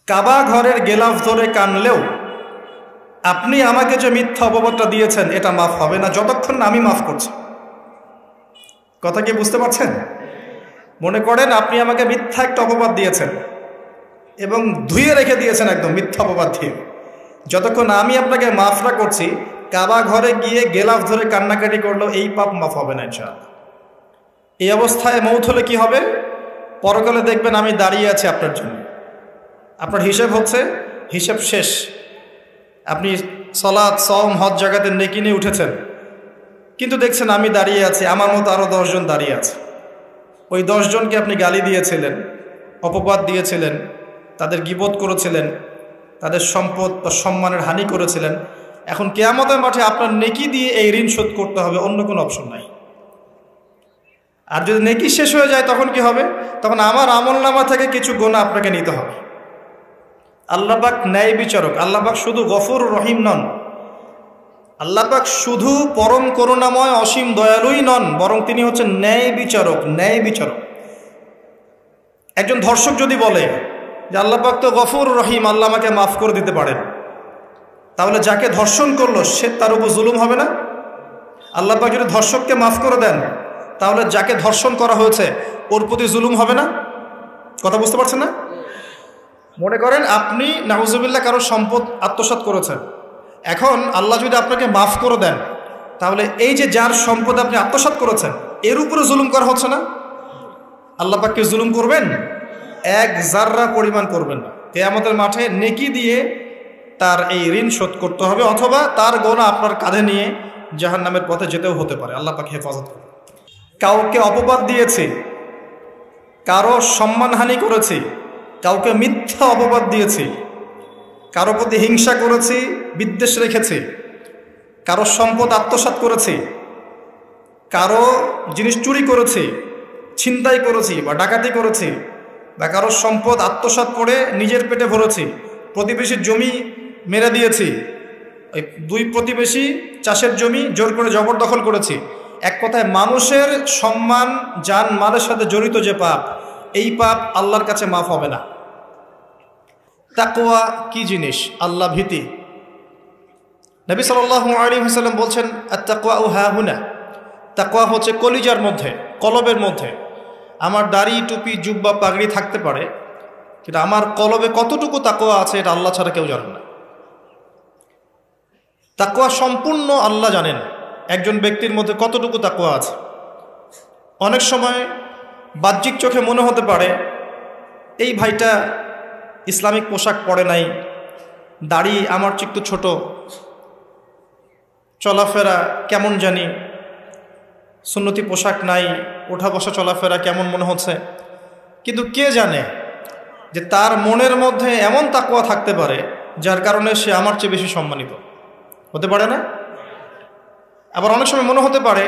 কাবা ঘরের গেলাফ ধরে কানলেও আপনি আমাকে যে মিথ্যা অপবাদটা দিয়েছেন এটা মাফ হবে না যতক্ষণ না আমি মাফ করছি। কথা কি বুঝতে পারছেন? মনে করেন আপনি আমাকে মিথ্যা একটা অপবাদ দিয়েছেন এবং ধুয়ে রেখে দিয়েছেন একদম মিথ্যা অপবাদ দিয়ে। যতক্ষণ আমি আপনাকে মাফ না করছি, কাবা ঘরে গিয়ে গেলাফ ধরে কান্নাকাটি করলেও এই পাপ মাফ হবে না ইনশাআল্লাহ। এই অবস্থায় মৌত হলে কি হবে? পরকালে দেখবেন আমি দাঁড়িয়ে আছি আপনার জন্য। আপনার হিসেব হচ্ছে, হিসেব শেষ। আপনি সালাত, সওম, হজ জাকাতের নেকি নিয়ে উঠেছেন, কিন্তু দেখছেন আমি দাঁড়িয়ে আছি, আমার মতো আরও 10 জন দাঁড়িয়ে আছে। ওই 10 জনকে আপনি গালি দিয়েছিলেন, অপবাদ দিয়েছিলেন, তাদের গীবত করেছিলেন, তাদের সম্পদ বা সম্মানের হানি করেছিলেন। এখন কিয়ামতের মাঠে আপনার নেকি দিয়ে এই ঋণ শোধ করতে হবে, অন্য কোনো অপশন নাই। আর যদি নেকি শেষ হয়ে যায় তখন কি হবে? তখন আমার আমলনামা থেকে কিছু গুনাহ আপনাকে নিতে হবে। আল্লাহ পাক ন্যায় বিচারক। আল্লাহ পাক শুধু গফুর রহিম নন, আল্লাহ পাক শুধু পরম করুণাময় অসীম দয়ালুই নন, বরং তিনি হচ্ছেন ন্যায় বিচারক। ন্যায় বিচারক। একজন ধর্ষক যদি বলে যে আল্লাহ পাক তো গফুর রহিম, আল্লাহ আমাকে মাফ করে দিতে পারেন, তাহলে যাকে ধর্ষণ করলো সে তার উপর জুলুম হবে না? আল্লাহ পাক যদি ধর্ষককে মাফ করে দেন, তাহলে যাকে ধর্ষণ করা হয়েছে ওর প্রতি জুলুম হবে না? কথা বুঝতে পারছেন না? মনে করেন আপনি নাউজুবিল্লাহ কারো সম্পদ আত্মসাৎ করেছেন, এখন আল্লাহ যদি আপনাকে মাফ করে দেন, তাহলে এই যে যার সম্পদ আপনি আত্মসাৎ করেছেন এর উপরে জুলুম করা হচ্ছে না? আল্লাহ পাককে জুলুম করবেন? এক জাররা পরিমাণ করবেন না। কিয়ামতের মাঠে নেকি দিয়ে তার এই ঋণ শোধ করতে হবে, অথবা তার গোনা আপনার কাঁধে নিয়ে জাহান্নামের পথে যেতেও হতে পারে। আল্লাহ পাক হেফাজত করবে। কাউকে অপবাদ দিয়েছি, কারো সম্মানহানি করেছি, কাউকে মিথ্যা অপবাদ দিয়েছি, কারো প্রতি হিংসা করেছি, বিদ্বেষ রেখেছি, কারো সম্পদ আত্মসাৎ করেছি, কারো জিনিস চুরি করেছি, ছিনতাই করেছি বা ডাকাতি করেছি, বা কারো সম্পদ আত্মসাৎ করে নিজের পেটে ভরেছি, প্রতিবেশীর জমি মেরে দিয়েছি, ওই 2 প্রতিবেশী চাষের জমি জোর করে জবরদখল করেছি। এক কথায় মানুষের সম্মান, জান মালের সাথে জড়িত যে পাপ, এই পাপ আল্লাহর কাছে মাফ হবে না। তাকওয়া কি জিনিস? আল্লাহ ভীতি। নবী সাল্লাল্লাহু আলাইহি ওয়াসাল্লাম বলছেন, আত-তাকওয়া হাহুনা। তাকওয়া হচ্ছে কলিজার মধ্যে, কলবের মধ্যে। আমার দাড়ি, টুপি, জুব্বা, পাগড়ি থাকতে পারে, কিন্তু আমার কলবে কতটুকু তাকওয়া আছে এটা আল্লাহ ছাড়া কেউ জানে না। তাকওয়া সম্পূর্ণ আল্লাহ জানেন একজন ব্যক্তির মধ্যে কতটুকু তাকওয়া আছে। অনেক সময় বাহ্যিক চোখে মনে হতে পারে এই ভাইটা ইসলামিক পোশাক পরে নাই, দাড়ি আমার চেয়ে একটু ছোট, চলাফেরা কেমন জানি, সুন্নতি পোশাক নাই, ওঠা বসা চলাফেরা কেমন মনে হচ্ছে। কিন্তু কে জানে যে তার মনের মধ্যে এমন তাকওয়া থাকতে পারে যার কারণে সে আমার চেয়ে বেশি সম্মানিত হতে পারে না? আবার অনেক সময় মনে হতে পারে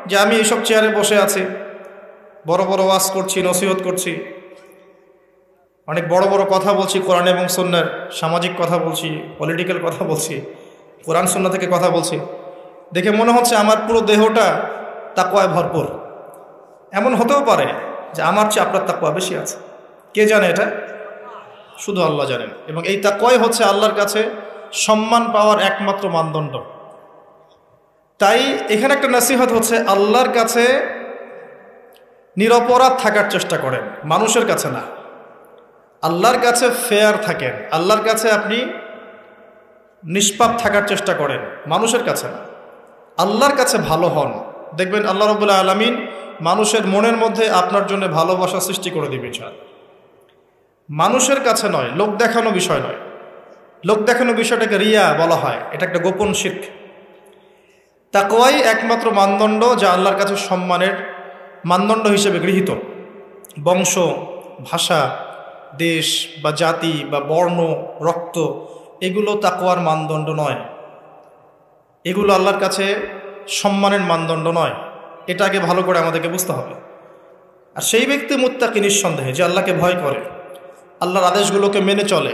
যে আমি এইসব চেয়ারে বসে আছি, বড় বড় ওয়াজ করছি, নসিহত করছি, অনেক বড় বড় কথা বলছি, কোরআন এবং সুন্নাহর সামাজিক কথা বলছি, পলিটিক্যাল কথা বলছি, কোরআন সুন্নাহ থেকে কথা বলছি, দেখে মনে হচ্ছে আমার পুরো দেহটা তাকওয়ায় ভরপুর। এমন হতেও পারে যে আমার চেয়ে আপনার তাকওয়া বেশি আছে। কে জানে? এটা শুধু আল্লাহ জানেন। এবং এই তাকওয়াই হচ্ছে আল্লাহর কাছে সম্মান পাওয়ার একমাত্র মানদণ্ড। তাই এখানে একটা নসিহত হচ্ছে, আল্লাহর কাছে নিরপরাধ থাকার চেষ্টা করেন, মানুষের কাছে না। আল্লাহর কাছে ফেয়ার থাকেন, আল্লাহর কাছে আপনি নিষ্পাপ থাকার চেষ্টা করেন, মানুষের কাছে না। আল্লাহর কাছে ভালো হন, দেখবেন আল্লাহ রাব্বুল আলামিন মানুষের মনের মধ্যে আপনার জন্য ভালোবাসা সৃষ্টি করে দিবে। মানুষের কাছে নয়, লোক দেখানো বিষয় নয়। লোক দেখানো বিষয়টাকে রিয়া বলা হয়, এটা একটা গোপন শিরক। তাকওয়াই একমাত্র মানদণ্ড যা আল্লাহর কাছে সম্মানের মানদণ্ড হিসেবে গৃহীত। বংশ, ভাষা, দেশ বা জাতি বা বর্ণ, রক্ত, এগুলো তাকওয়ার মানদণ্ড নয়, এগুলো আল্লাহর কাছে সম্মানের মানদণ্ড নয়। এটা আগে ভালো করে আমাদেরকে বুঝতে হবে। আর সেই ব্যক্তি মুত্তাকি নিঃসন্দেহে, যে আল্লাহকে ভয় করে, আল্লাহর আদেশগুলোকে মেনে চলে,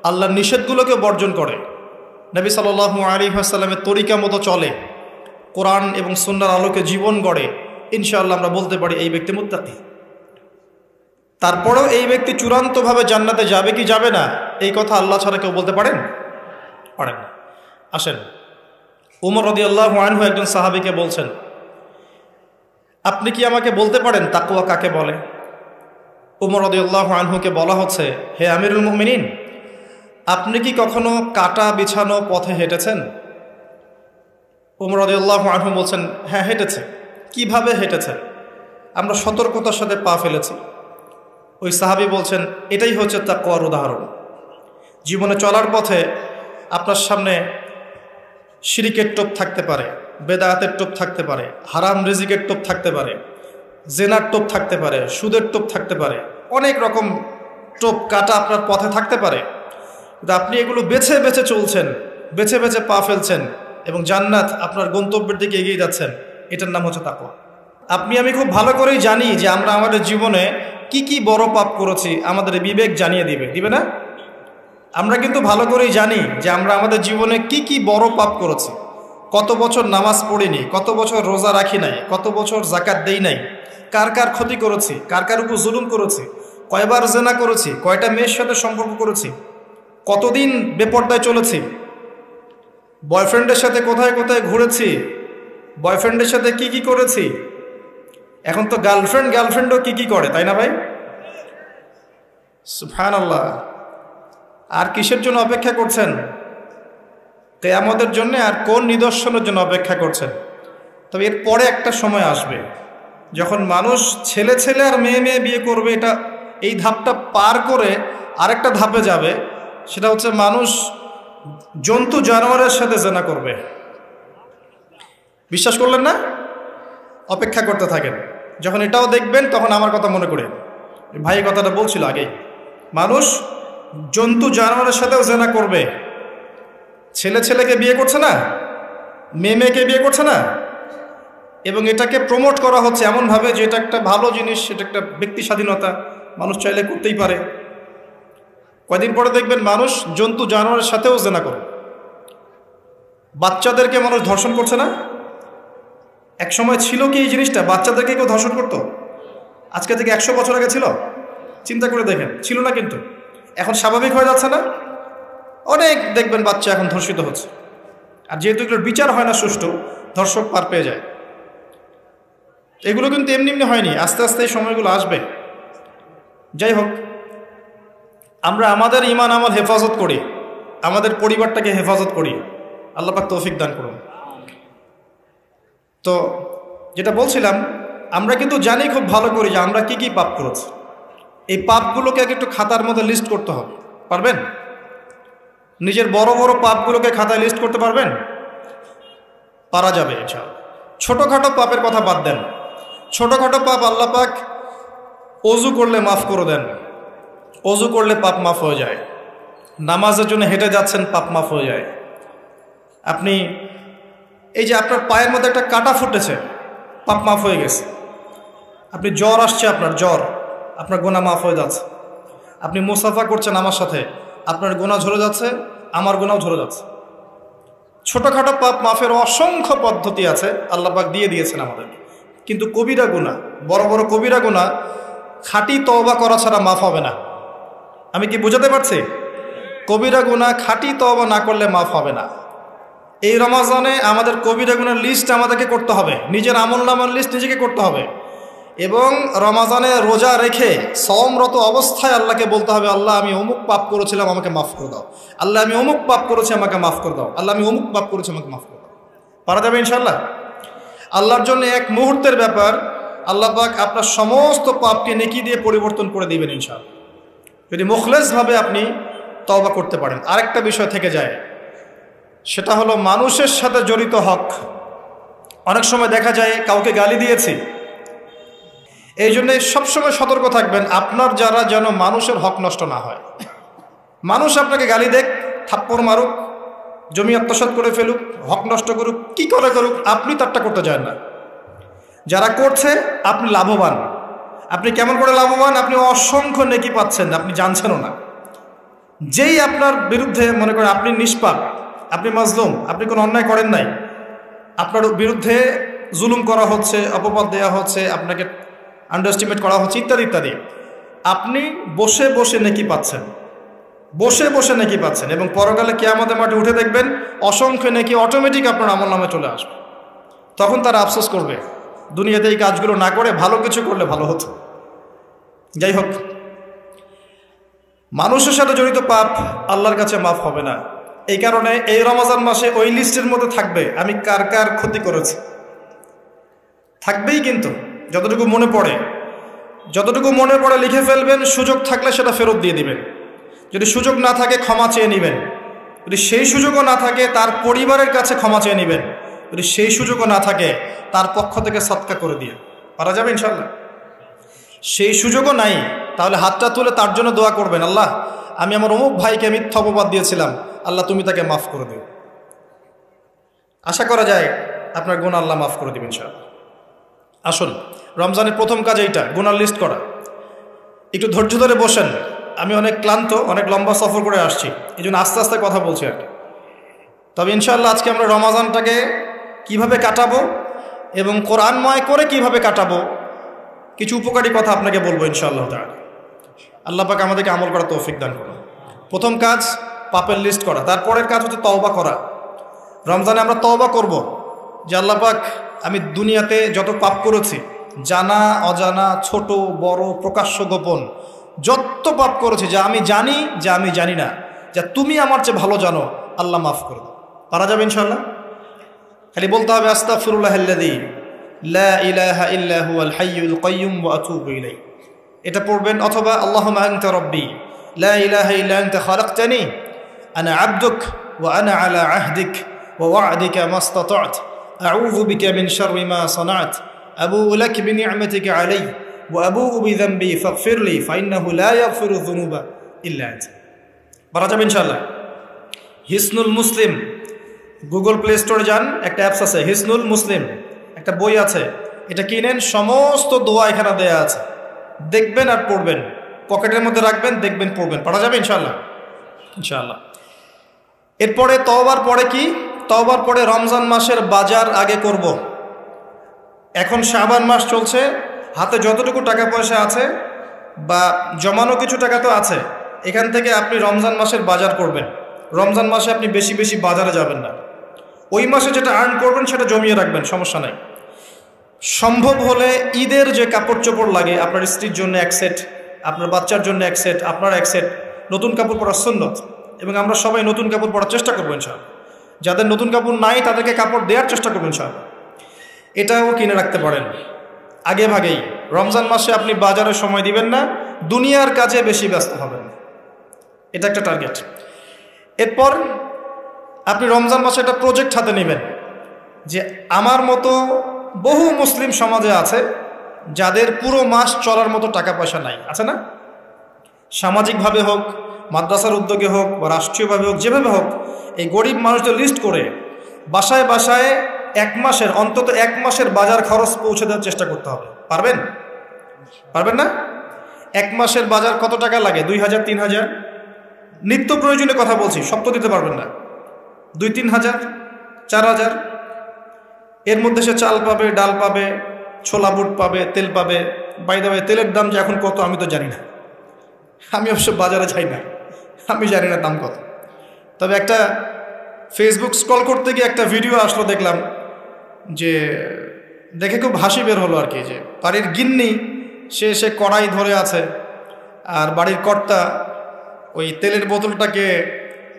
আল্লাহর নিষেধগুলোকে বর্জন করে, নবী সাল্লাল্লাহু আলাইহি ওয়াসাল্লামের তরিকা মতো চলে, কোরআন এবং সুন্নাহর আলোকে জীবন গড়ে, ইনশাআল্লাহ আমরা বলতে পারি এই ব্যক্তি মুত্তাকি। তারপরেও এই ব্যক্তি চূড়ান্তভাবে জান্নাতে যাবে কি যাবে না, এই কথা আল্লাহ ছাড়া কেউ বলতে পারেন পারেন না। আসেন, উমর রাদিয়াল্লাহু আনহু একজন সাহাবীকে বলছেন, আপনি কি আমাকে বলতে পারেন তাকওয়া কাকে বলে? উমর রাদিয়াল্লাহু আনহুকে বলা হচ্ছে, হে আমিরুল মুমিনিন, আপনি কি কখনো কাটা বিছানো পথে হেঁটেছেন? উমর রাদিয়াল্লাহু আনহু বলছেন, হ্যাঁ হেঁটেছে। কিভাবে হেঁটেছে? আমরা সতর্কতার সাথে পা ফেলেছি। ওই সাহাবী বলছেন, এটাই হচ্ছে তাকওয়ার উদাহরণ। জীবনে চলার পথে আপনার সামনে শিরিকের টোপ থাকতে পারে, বেদায়াতের টোপ থাকতে পারে, হারাম রিজিকের টোপ থাকতে পারে, জেনার টোপ থাকতে পারে, সুদের টোপ থাকতে পারে, অনেক রকম টোপ কাটা আপনার পথে থাকতে পারে। কিন্তু আপনি এগুলো বেছে বেছে চলছেন, বেছে বেছে পা ফেলছেন এবং জান্নাত আপনার গন্তব্যের দিকে এগিয়ে যাচ্ছেন। এটার নাম হচ্ছে তাকওয়া। আপনি আমি খুব ভালো করেই জানি যে আমরা আমাদের জীবনে কি কি বড় পাপ করেছি, আমাদের বিবেক জানিয়ে দিবে না? আমরা কিন্তু ভালো করেই জানি যে আমরা আমাদের জীবনে কি কি বড় পাপ করেছি। কত বছর নামাজ পড়িনি, কত বছর রোজা রাখি নাই, কত বছর যাকাত দেই নাই, কার কার ক্ষতি করেছি, কার কার উপর জুলুম করেছি, কয়বার জেনা করেছি, কয়টা মেয়ের সাথে সম্পর্ক করেছি, কতদিন বেপর্দায় চলেছি, বয়ফ্রেন্ডের সাথে কোথায় কোথায় ঘুরেছি, বয়ফ্রেন্ডের সাথে কি কি করেছি। এখন তো গার্লফ্রেন্ডও কি কি করে, তাই না ভাই? সুবহানাল্লাহ। আর কিসের জন্য অপেক্ষা করছেন? কিয়ামতের জন্য। আর কোন নিদর্শনের জন্য অপেক্ষা করছেন? তবে এর পরে একটা সময় আসবে যখন মানুষ ছেলে ছেলে আর মেয়ে মেয়ে বিয়ে করবে। এই ধাপটা পার করে আরেকটা ধাপে যাবে, সেটা হচ্ছে মানুষ জন্তু জানোয়ারের সাথে জেনা করবে। বিশ্বাস করলেন না? অপেক্ষা করতে থাকেন। যখন এটাও দেখবেন তখন আমার কথা মনে করে, ভাই কথাটা বলছিল আগেই, মানুষ জন্তু জানোয়ারের সাথেও জেনা করবে। ছেলে ছেলেকে বিয়ে করছে না, মেয়ে মেয়েকে বিয়ে করছে না, এবং এটাকে প্রমোট করা হচ্ছে এমনভাবে যে এটা একটা ভালো জিনিস, এটা একটা ব্যক্তি স্বাধীনতা, মানুষ চাইলে করতেই পারে। কয়দিন পরে দেখবেন মানুষ জন্তু জানোয়ারের সাথেও জেনা করে। বাচ্চাদেরকে মানুষ ধর্ষণ করছে না? এক সময় ছিল কি এই জিনিসটা? বাচ্চাদেরকে কেউ ধর্ষণ করতো? আজকে থেকে 100 বছর আগে ছিল? চিন্তা করে দেখেন, ছিল না। কিন্তু এখন স্বাভাবিক হয়ে যাচ্ছে না? অনেক দেখবেন বাচ্চা এখন ধর্ষিত হচ্ছে। আর যেহেতু এগুলোর বিচার হয় না সুষ্ঠু, ধর্ষক পার পেয়ে যায়। এগুলো কিন্তু এমনি এমনি হয়নি, আস্তে আস্তে এই সময়গুলো আসবে। যাই হোক, আমরা আমাদের ঈমান আমল হেফাজত করি, আমাদের পরিবারটাকে হেফাজত করি। আল্লাহ পাক তৌফিক দান করুন। তো যেটা বলছিলাম, আমরা কিন্তু জানি খুব ভালো করি যে আমরা কি কি পাপ করেছি। এই পাপগুলোকে একটু খাতার মধ্যে লিস্ট করতে হবে। পারবেন? নিজের বড় বড় পাপগুলোকে খাতায় লিস্ট করতে পারবেন? পারা যাবে ইনশাআল্লাহ। ছোটোখাটো পাপের কথা বাদ দেন। ছোটোখাটো পাপ আল্লাহ পাক অজু করলে মাফ করে দেন। অজু করলে পাপ মাফ হয়ে যায়। নামাজের জন্য হেঁটে যাচ্ছেন, পাপ মাফ হয়ে যায়। আপনি এই যে আপনার পায়ের মধ্যে একটা কাটা ফুটেছে, পাপ মাফ হয়ে গেছে। আপনি জ্বর আসছে, আপনার গোনা মাফ হয়ে যাচ্ছে। আপনি মুসাফা করছেন আমার সাথে, আপনার গোনা ঝরে যাচ্ছে, আমার গোনাও ঝরে যাচ্ছে। ছোটোখাটো পাপ মাফের অসংখ্য পদ্ধতি আছে, আল্লাহ পাক দিয়ে দিয়েছেন আমাদের। কিন্তু কবিরা গুনাহ, বড় বড় কবিরা গুনাহ খাঁটি তওবা করা ছাড়া মাফ হবে না। আমি কি বোঝাতে পারছি? কবিরা গুনাহ খাঁটি তওবা না করলে মাফ হবে না। এই রমাজানে আমাদের কবিরা গুনার লিস্ট আমাদেরকে করতে হবে, নিজের আমলনামার লিস্ট নিজেকে করতে হবে। এবং রমাজানে রোজা রেখে সওমরত অবস্থায় আল্লাহকে বলতে হবে, আল্লাহ আমি অমুক পাপ করেছিলাম, আমাকে মাফ করে দাও। আল্লাহ আমি অমুক পাপ করেছি, আমাকে মাফ করে দাও। আল্লাহ আমি অমুক পাপ করেছি, আমাকে মাফ করে দাও। পারা যাবে ইনশাআল্লাহ? আল্লাহর জন্য এক মুহূর্তের ব্যাপার। আল্লাহ পাক আপনার সমস্ত পাপকে নেকি দিয়ে পরিবর্তন করে দিবেন ইনশাআল্লাহ, যদি মুখলেসভাবে আপনি তওবা করতে পারেন। আরেকটা বিষয় থেকে যায়, সেটা হলো মানুষের সাথে জড়িত হক। অনেক সময় দেখা যায় কাউকে গালি দিয়েছি, এই জন্য সবসময় সতর্ক থাকবেন আপনার যারা, যেন মানুষের হক নষ্ট না হয়। মানুষ আপনাকে গালি দেখ, থাপ্পড় মারুক, জমি আত্মসাৎ করে ফেলুক, হক নষ্ট করুক, কি করে করুক, আপনি তারটা করতে যান না। যারা করছে আপনি লাভবান। আপনি কেমন করে লাভবান? আপনি অসংখ্য নেকি পাচ্ছেন, আপনি জানছেনও না। যেই আপনার বিরুদ্ধে মনে করেন আপনি নিষ্পাপ, আপনি মাজলুম, আপনি কোনো অন্যায় করেন নাই, আপনার বিরুদ্ধে জুলুম করা হচ্ছে, অপবাদ দেওয়া হচ্ছে, আপনাকে আন্ডারএস্টিমেট করা হচ্ছে, ইত্যাদি ইত্যাদি, আপনি বসে বসে নেকি পাচ্ছেন, বসে বসে নেকি পাচ্ছেন, এবং পরকালে কিয়ামতের মাঠে উঠে দেখবেন অসংখ্য নেকি অটোমেটিক আপনার আমলনামায় চলে আসবে। তখন তারা আফসোস করবে দুনিয়াতে এই কাজগুলো না করে ভালো কিছু করলে ভালো হতো। যাই হোক, মানুষের সাথে জড়িত পাপ আল্লাহর কাছে মাফ হবে না। এই কারণে এই রমজান মাসে ওই লিস্টের মধ্যে থাকবে আমি কার কার ক্ষতি করেছি, থাকবেই। কিন্তু যতটুকু মনে পড়ে লিখে ফেলবেন, সুযোগ থাকলে সেটা ফেরত দিয়ে দিবেন। যদি সুযোগ না থাকে ক্ষমা চেয়ে নেবেন, যদি সেই সুযোগও না থাকে তার পরিবারের কাছে ক্ষমা চেয়ে নেবেন, যদি সেই সুযোগও না থাকে তার পক্ষ থেকে সদকা করে দিয়ে পারা যাবে ইনশাল্লাহ। সেই সুযোগও নাই, তাহলে হাতটা তুলে তার জন্য দোয়া করবেন, আল্লাহ আমি আমার অমুক ভাইকে মিথ্যা অপবাদ দিয়েছিলাম, আল্লাহ তুমি তাকে মাফ করে দিও। আশা করা যায় আপনার গুনাহ আল্লাহ মাফ করে দিবেন ইনশাআল্লাহ। আসুন, রমজানের প্রথম কাজ এইটা, গুনার লিস্ট করা। একটু ধৈর্য ধরে বসেন, আমি অনেক ক্লান্ত, অনেক লম্বা সফর করে আসছি, এই জন্য আস্তে আস্তে কথা বলছি আর কি। তবে ইনশাআল্লাহ আজকে আমরা রমজানটাকে কিভাবে কাটাবো এবং কোরআনময় করে কিভাবে কাটাবো কিছু উপকারী কথা আপনাকে বলবো ইনশাআল্লাহ তাআলা। আল্লাহ পাক আমাদেরকে আমল করার তৌফিক দান করুন। প্রথম কাজ পাপের লিস্ট করা, তারপরের কাজ হচ্ছে তওবা করা। রমজানে আমরা তওবা করব যে আল্লাহ পাক আমি দুনিয়াতে যত পাপ করেছি, জানা অজানা, ছোট বড়, প্রকাশ্য গোপন, যত পাপ করেছি, যা আমি জানি যা আমি জানি না, যা তুমি আমার চেয়ে ভালো জানো, আল্লাহ মাফ করে দাও। পারা যাবে ইনশাআল্লাহ। খালি বলতে হবে আস্তাগফিরুল্লাহাল্লাযী লা ইলাহা ইল্লা হুয়াল হাইয়ুল কাইয়্যুম ওয়া আতুবু ইলাইহি, এটা পড়বেন। অথবা আল্লাহুম্মা আনতা রাব্বী লা ইলাহা ইল্লা আনতা খালাকতানি আনা আবদুক ওয়া আনা আলা আহদিক ওয়া ওয়া'দিকা মাস্তাতা'তু আউযু বিকা মিন শাররি মা সানা'ত আবুউ লাক বিনি'মাতিকা আলাইয়া ওয়া আবুউ বিযানবি ফাগফিরলি ফাইন্নাহু লা ইয়াগফিরু যুনুবা ইল্লা আনতা। পারা যাবে ইনশাআল্লাহ। হিসনুল মুসলিম, গুগল প্লে স্টোরে যান, একটা অ্যাপস আছে হিসনুল মুসলিম, একটা বই আছে, এটা কিনেন, সমস্ত দোয়া এখানে দেয়া আছে, দেখবেন আর পড়বেন, পকেটের মধ্যে রাখবেন, দেখবেন, পড়বেন। পড়া যাবে ইনশাআল্লাহ ইনশাআল্লাহ। এরপরে তওবার পরে কি? তওবার পরে রমজান মাসের বাজার আগে করব। এখন শাবান মাস চলছে, হাতে যতটুকু টাকা পয়সা আছে বা জমানো কিছু টাকা তো আছে, এখান থেকে আপনি রমজান মাসের বাজার করবেন। রমজান মাসে আপনি বেশি বেশি বাজারে যাবেন না, ওই মাসে যেটা আর্ন করবেন সেটা জমিয়ে রাখবেন, সমস্যা নাই। সম্ভব হলে ঈদের যে কাপড় চোপড় লাগে, আপনার স্ত্রীর জন্য এক সেট, আপনার বাচ্চার জন্য এক সেট, আপনার এক সেট, নতুন কাপড় পরার সুন্নত, এবং আমরা সবাই নতুন কাপড় পরার চেষ্টা করবো ইনশাআল্লাহ। যাদের নতুন কাপড় নাই তাদেরকে কাপড় দেওয়ার চেষ্টা করবো ইনশাআল্লাহ। এটাও কিনে রাখতে পারেন আগে ভাগেই। রমজান মাসে আপনি বাজারে সময় দিবেন না, দুনিয়ার কাজে বেশি ব্যস্ত হবেন, এটা একটা টার্গেট। এরপর আপনি রমজান মাসে একটা প্রজেক্ট হাতে নেবেন যে আমার মতো বহু মুসলিম সমাজে আছে যাদের পুরো মাস চলার মতো টাকা পয়সা নাই, আছে না? সামাজিকভাবে হোক, মাদ্রাসার উদ্যোগে হোক বা রাষ্ট্রীয়ভাবে হোক, যেভাবে হোক, এই গরিব মানুষদের লিস্ট করে বাসায় বাসায় অন্তত এক মাসের বাজার খরচ পৌঁছে দেওয়ার চেষ্টা করতে হবে। পারবেন? পারবেন না? এক মাসের বাজার কত টাকা লাগে? 2000 3000, নিত্য প্রয়োজনীয় কথা বলছি, সব তো দিতে পারবেন না। 2-3 হাজার, 4000, এর মধ্যে সে চাল পাবে, ডাল পাবে, ছোলা বুট পাবে, তেল পাবে। বাই দ্য ওয়ে, তেলের দাম যে এখন কত আমি তো জানি না, আমি অবশ্য বাজারে যাই না, আমি জানি না দাম কত। তবে একটা ফেসবুক স্ক্রল করতে গিয়ে একটা ভিডিও আসলো, দেখলাম যে দেখে খুব হাসি বের হলো আর কি, যে বাড়ির গিন্নি সে কড়াই ধরে আছে, আর বাড়ির কর্তা ওই তেলের বোতলটাকে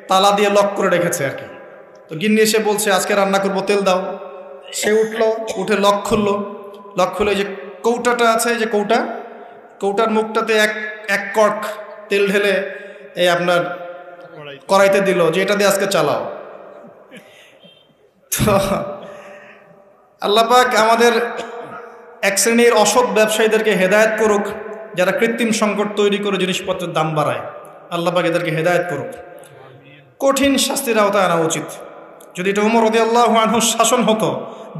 তালা দিয়ে লক করে রেখেছে আর কি। তো গিন্নি এসে বলছে আজকে রান্না করবো, তেল দাও। সে উঠে লক খুলে যে কৌটাটা আছে, যে কৌটার মুখটাতে এক কর্ক তেল ঢেলে এই আপনার কড়াইতে দিল, যে এটা দিয়ে আজকে চালাও। তো আল্লাহ পাক আমাদের এক শ্রেণীর অসৎ ব্যবসায়ীদেরকে হেদায়েত করুক, যারা কৃত্রিম সংকট তৈরি করে জিনিসপত্রের দাম বাড়ায়। আল্লাহ পাক এদেরকে হেদায়েত করুক, কঠিন শাস্তির আওতায় আনা উচিত। যদি এটা ওমর রাদিয়াল্লাহু আনহুর শাসন হতো,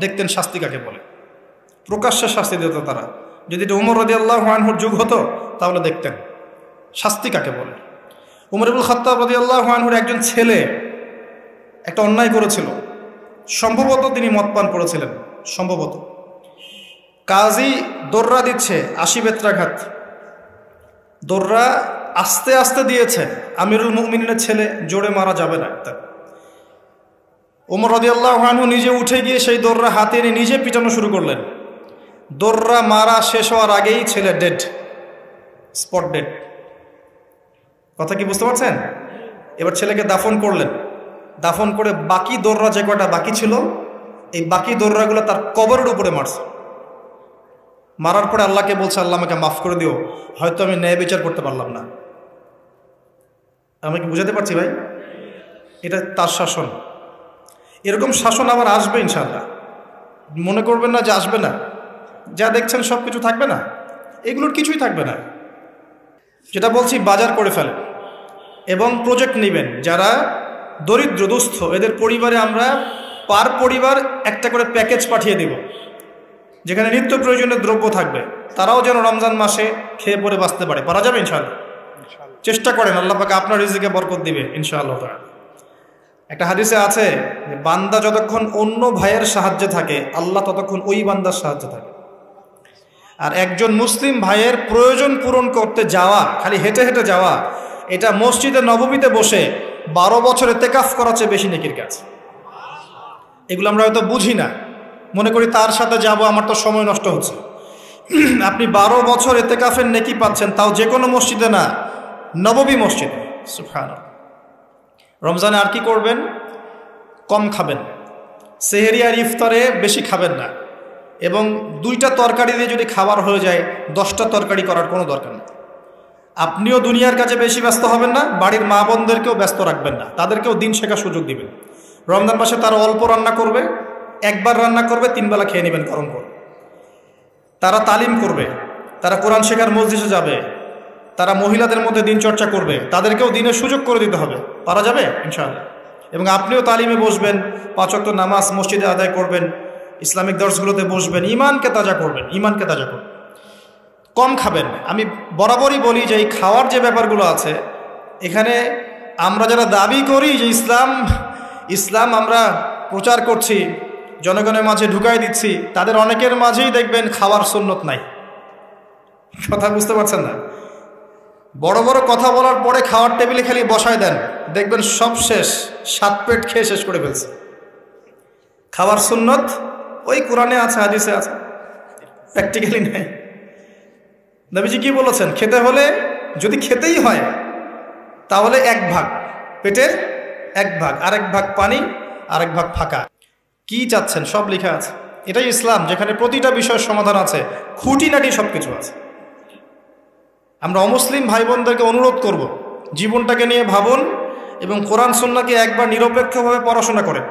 দেখতেন শাস্তি কাকে বলে, প্রকাশ্যে শাস্তি দিত তারা। যদি এটা ওমর রাদিয়াল্লাহু আনহুর যুগ হতো, তাহলে দেখতেন শাস্তি কাকে বলে। ওমর ইবনুল খাত্তাব রাদিয়াল্লাহু আনহুর একজন ছেলে একটা অন্যায় করেছিল, সম্ভবত তিনি মদ পান করেছিলেন, সম্ভবত। কাজী দৌড়া দিচ্ছে 80 বেত্রাঘাত, দৌড়রা আস্তে আস্তে দিয়েছে, আমিরুল মুমিনের ছেলে, জোরে মারা যাবে না। ওমর রাদিয়াল্লাহু আনহু নিজে উঠে গিয়ে সেই দৌড়রা হাতে এনে নিজে পিটানো শুরু করলেন। দৌড়রা মারা শেষ হওয়ার আগেই ছেলে ডেড, স্পট ডেড। কথা কি বুঝতে পারছেন? এবার ছেলেকে দাফন করলেন। দাফন করে বাকি দৌড়রা যে কয়টা বাকি ছিল, এই বাকি দৌড়রাগুলো তার কবরের উপরে মারছে। মারার পরে আল্লাহকে বলছে, আল্লাহ আমাকে মাফ করে দিও, হয়তো আমি ন্যায় বিচার করতে পারলাম না। আমি কি বুঝাতে পারছি ভাই? এটা তার শাসন। এরকম শাসন আবার আসবে ইনশাআল্লাহ। মনে করবেন না যে আসবে না। যা দেখছেন সব কিছু থাকবে না, এগুলোর কিছুই থাকবে না। যেটা বলছি, বাজার করে ফেলেন এবং প্রজেক্ট নেবেন। যারা দরিদ্র দুস্থ, এদের পরিবারে আমরা পার পরিবার একটা করে প্যাকেজ পাঠিয়ে দেব, যেখানে নিত্য প্রয়োজনীয় দ্রব্য থাকবে। তারাও যেন রমজান মাসে খেয়ে পরে বাঁচতে পারে। পারা যাবে ইনশাআল্লাহ? চেষ্টা করেন, আল্লাহ পাক আপনার রিজিকে বরকত দিবে ইনশাআল্লাহ। একটা হাদিসে আছে যে বান্দা যতক্ষণ অন্য ভাইয়ের সাহায্যে থাকে, আল্লাহ ততক্ষণ ওই বান্দার সাহায্যে থাকে। আর একজন মুসলিম ভাইয়ের প্রয়োজন পূরণ করতে যাওয়া, খালি হেঁটে হেঁটে যাওয়া, এটা মসজিদে নববীতে বসে 12 বছর ইতিকাফ করার চেয়ে বেশি নেকির কাজ। এগুলো আমরা হয়তো বুঝি না, মনে করি তার সাথে যাব, আমার তো সময় নষ্ট হচ্ছে। আপনি 12 বছর ইতিকাফের নেকি পাচ্ছেন, তাও যে কোনো মসজিদে না, নববী মসজিদে। সুবহানাল্লাহ। রমজানে আর কি করবেন? কম খাবেন, সেহরি আর ইফতারে বেশি খাবেন না, এবং 2টা তরকারি দিয়ে যদি খাবার হয়ে যায়, 10টা তরকারি করার কোনো দরকার নেই। আপনিও দুনিয়ার কাছে বেশি ব্যস্ত হবেন না, বাড়ির মা বোনদেরকেও ব্যস্ত রাখবেন না, তাদেরকেও দিন শেখার সুযোগ দিবেন। রমজান মাসে তারা অল্প রান্না করবে, একবার রান্না করবে, 3 বেলা খেয়ে নেবেন গরম করে। তারা তালিম করবে, তারা কোরআন শেখার মজলিসে যাবে, তারা মহিলাদের মধ্যে দিন চর্চা করবে, তাদেরকেও দিনের সুযোগ করে দিতে হবে। পারা যাবে ইনশাআল্লাহ। এবং আপনিও তালিমে বসবেন, 5 ওয়াক্ত নামাজ মসজিদে আদায় করবেন, ইসলামিক দর্শগুলোতে বসবেন, ইমানকে তাজা করবেন, ইমানকে তাজা করবেন। কম খাবেন। আমি বরাবরই বলি যে এই খাওয়ার যে ব্যাপারগুলো আছে, এখানে আমরা যারা দাবি করি যে ইসলাম আমরা প্রচার করছি, জনগণের মাঝে ঢুকাই দিচ্ছি, তাদের অনেকের মাঝেই দেখবেন খাওয়ার সুন্নত নাই। কথা বুঝতে পারছেন না? বড় বড় কথা বলার পরে খাওয়ার টেবিলে খালি বসায় দেন, দেখবেন সব শেষ, 7 পেট খেয়ে শেষ করে ফেলছে। খাওয়ার সুন্নত ওই কোরআনে আছে, হাদিসে আছে, প্র্যাকটিক্যালি নাই। নবীজি কি বলেছেন? খেতে হলে, যদি খেতেই হয়, তাহলে 1 ভাগ, পেটের 1 ভাগ, আরেক ভাগ পানি, আরেক ভাগ ফাঁকা। কি চাচ্ছেন সব লেখা আছে। এটাই ইসলাম, যেখানে প্রতিটা বিষয়ের সমাধান আছে, খুঁটিনাটি সব কিছু আছে। আমরা অমুসলিম ভাই বোনদেরকে অনুরোধ করব, জীবনটাকে নিয়ে ভাবুন এবং কোরআন সুন্নাহকে একবার নিরপেক্ষভাবে পড়াশোনা করেন।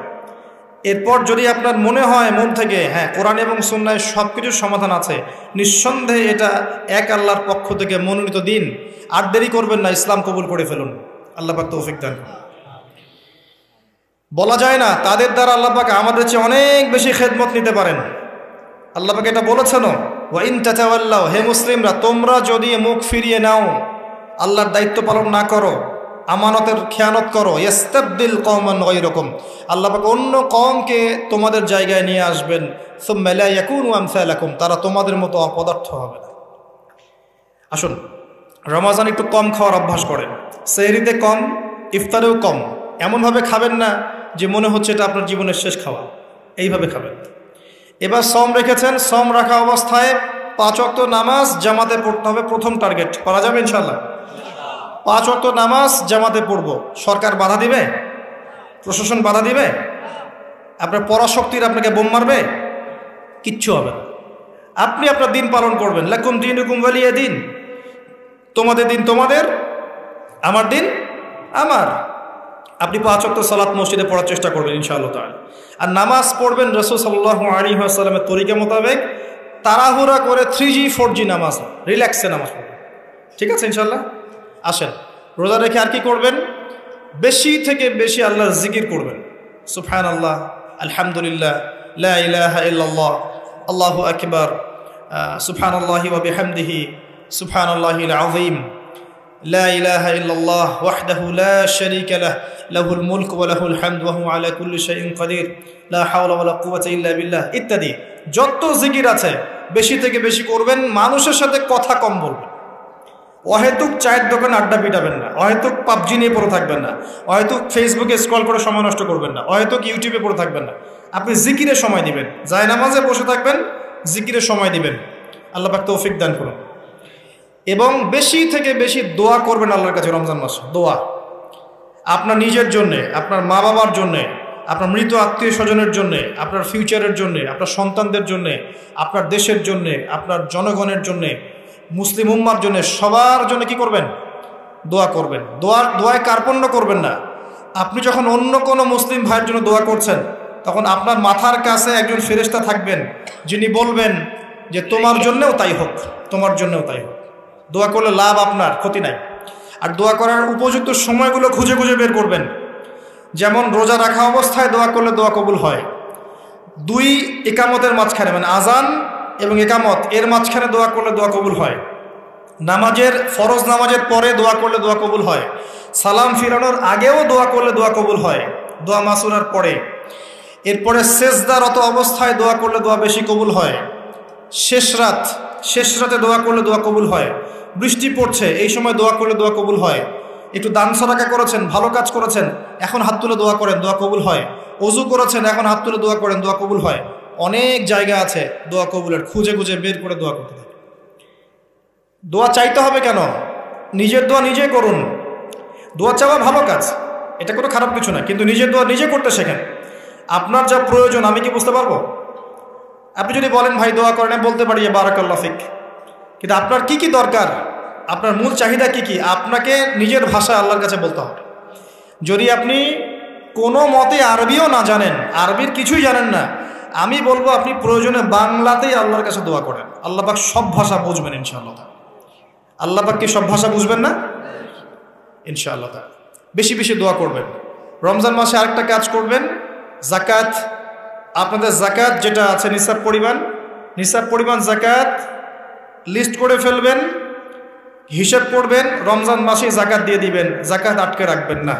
এরপর যদি আপনার মনে হয় মন থেকে, হ্যাঁ, কোরআন এবং সুন্নাহয় সব কিছুর সমাধান আছে, নিঃসন্দেহে এটা এক আল্লাহর পক্ষ থেকে মনোনীত দিন, আর দেরি করবেন না, ইসলাম কবুল করে ফেলুন। আল্লাহ পাক তৌফিক দান করুন। বলা যায় না তাদের দ্বারা আল্লাহ পাক আমাদের চেয়ে অনেক বেশি খেদমত নিতে পারেন। আল্লাহ পাক এটা বলেছেন, ওয়া ইন তাতাওয়াল্লাউ, হে মুসলিমরা, তোমরা যদি মুখ ফিরিয়ে নাও, আল্লাহর দায়িত্ব পালন না করো, আমানতের খেয়ানত করো, ইস্তাবদিল কওমান গায়রাকুম, আল্লাহ পাক অন্য কওমকে তোমাদের জায়গায় নিয়ে আসবেন, সুম্মা লা ইয়াকুনু আমসালাকুম, তারা তোমাদের মতো অপদার্থ হবে না। আসুন, রমজান একটু কম খাওয়ার অভ্যাস করেন, সেহরিতে কম, ইফতারেও কম। এমনভাবে খাবেন না যে মনে হচ্ছে এটা আপনার জীবনের শেষ খাওয়া, এইভাবে খাবেন। এবার সম রেখেছেন, সম রাখা অবস্থায় 5 ওয়াক্ত নামাজ জামাতে পড়তে হবে, প্রথম টার্গেট। পারা যাবে ইনশাআল্লাহ? 5 ওয়াক্ত নামাজ জামাতে পড়ব। সরকার বাধা দিবে? প্রশাসন বাধা দিবে? আপনার পরাশক্তির আপনাকে বোম মারবে? কিচ্ছু হবে না। আপনি আপনার দিন পালন করবেন। লাকুম দীনুকুম ওয়ালিয়া দিন, তোমাদের দিন তোমাদের, আমার দিন আমার। আপনি 5 ওয়াক্ত সালাত মসজিদে পড়ার চেষ্টা করবেন ইনশাআল্লাহ তাআলা। আর নামাজ পড়বেন রাসূল সাল্লাল্লাহু আলাইহি ওয়াসাল্লামের তরিকা মোতাবেক, তাড়াহুড়া করে 3G 4G নামাজ, রিল্যাক্সে নামাজ পড়বেন। ঠিক আছে ইনশাআল্লাহ? আসেন, রোজা রেখে আর কি করবেন? বেশি থেকে বেশি আল্লাহর জিকির করবেন। সুবহানাল্লাহ, আলহামদুলিল্লাহ, লা ইলাহা ইল্লাল্লাহ, আল্লাহু আকবার, সুবহানাল্লাহি ওয়া বিহামদিহি, সুবহানাল্লাহিল আযীম, লা ইলাহা ইল্লাল্লাহ ওয়াহদাহু লা শারীকা লাহ, লাহুল মুলক ওয়া লাহুল হামদ ওয়া হুয়া আলা কুল্লি শাইইন কাদির, লা হাওলা ওয়া লা কুওয়াতা ইল্লা বিল্লাহ ইত্যাদি। যত জিকির আছে বেশি থেকে বেশি করবেন। মানুষের সাথে কথা কম বলবেন। অহেতুক চায়ের দোকানে আড্ডা পিটাবেন না, অহেতুক পাবজি নিয়ে পড়ে থাকবেন না, অহেতুক ফেসবুকে স্ক্রল করে সময় নষ্ট করবেন না, অহেতুক ইউটিউবে পড়ে থাকবেন না। আপনি জিকিরে সময় দিবেন, জায়নামাজে বসে থাকবেন, জিকিরে সময় দিবেন। আল্লাহ পাক তৌফিক দান করুন। এবং বেশি থেকে বেশি দোয়া করবেন আল্লাহর কাছে রমজান মাসে। দোয়া আপনার নিজের জন্যে, আপনার মা বাবার জন্যে, আপনার মৃত আত্মীয় স্বজনের জন্যে, আপনার ফিউচারের জন্যে, আপনার সন্তানদের জন্যে, আপনার দেশের জন্যে, আপনার জনগণের জন্যে, মুসলিম উম্মার জন্য, সবার জন্য কি করবেন? দোয়া করবেন। দোয়ায় কার্পণ্য করবেন না। আপনি যখন অন্য কোনো মুসলিম ভাইয়ের জন্য দোয়া করছেন, তখন আপনার মাথার কাছে একজন ফেরেশতা থাকবেন, যিনি বলবেন যে তোমার জন্যও তাই হোক, তোমার জন্যও তাই হোক। দোয়া করলে লাভ, আপনার ক্ষতি নাই। আর দোয়া করার উপযুক্ত সময়গুলো খুঁজে খুঁজে বের করবেন। যেমন রোজা রাখা অবস্থায় দোয়া করলে দোয়া কবুল হয়। 2 ইকামতের মাঝখানে, মানে আজান এবং একামত এর মাঝখানে দোয়া করলে দোয়া কবুল হয়। নামাজের, ফরজ নামাজের পরে দোয়া করলে দোয়া কবুল হয়। সালাম ফিরানোর আগেও দোয়া করলে দোয়া কবুল হয়, দোয়া মাসুরার পরে। এরপরে সেজদারত অবস্থায় দোয়া করলে দোয়া বেশি কবুল হয়। শেষ রাতে দোয়া করলে দোয়া কবুল হয়। বৃষ্টি পড়ছে, এই সময় দোয়া করলে দোয়া কবুল হয়। একটু দান সদকা করেছেন, ভালো কাজ করেছেন, এখন হাত তুলে দোয়া করেন, দোয়া কবুল হয়। ওযু করেছেন, এখন হাত তুলে দোয়া করেন, দোয়া কবুল হয়। অনেক জায়গা আছে দোয়া কবুলের, খুঁজে খুঁজে বের করে দোয়া করতে থাকে। দোয়া চাইতে হবে কেন? নিজের দোয়া নিজে করুন। দোয়া চাওয়া ভালো কাজ, এটা কোনো খারাপ কিছু না, কিন্তু নিজের দোয়া নিজে করতে শেখেন। আপনার যা প্রয়োজন আমি কি বুঝতে পারবো? আপনি যদি বলেন ভাই দোয়া করেন, বলতে পারি বারাকাল্লাহ ফিক, কিন্তু আপনার কি কি দরকার, আপনার মূল চাহিদা কি কি, আপনাকে নিজের ভাষায় আল্লাহর কাছে বলতে হবে। যদি আপনি কোনো মতে আরবিও না জানেন, আরবির কিছুই জানেন না, আমি বলবো আপনি প্রয়োজনে বাংলাতেই আল্লাহর কাছে দোয়া করেন। আল্লাহ পাক সব ভাষা বুঝবেন ইনশাআল্লাহ। আল্লাহ পাক কি সব ভাষা বুঝবেন না? ইনশাআল্লাহ। বেশি বেশি দোয়া করবেন। রমজান মাসে আরেকটা কাজ করবেন, জাকাত। আপনাদের জাকাত যেটা আছে নিসাব পরিমাণ জাকাত লিস্ট করে ফেলবেন, হিসেব করবেন, রমজান মাসে জাকাত দিয়ে দিবেন। জাকাত আটকে রাখবেন না।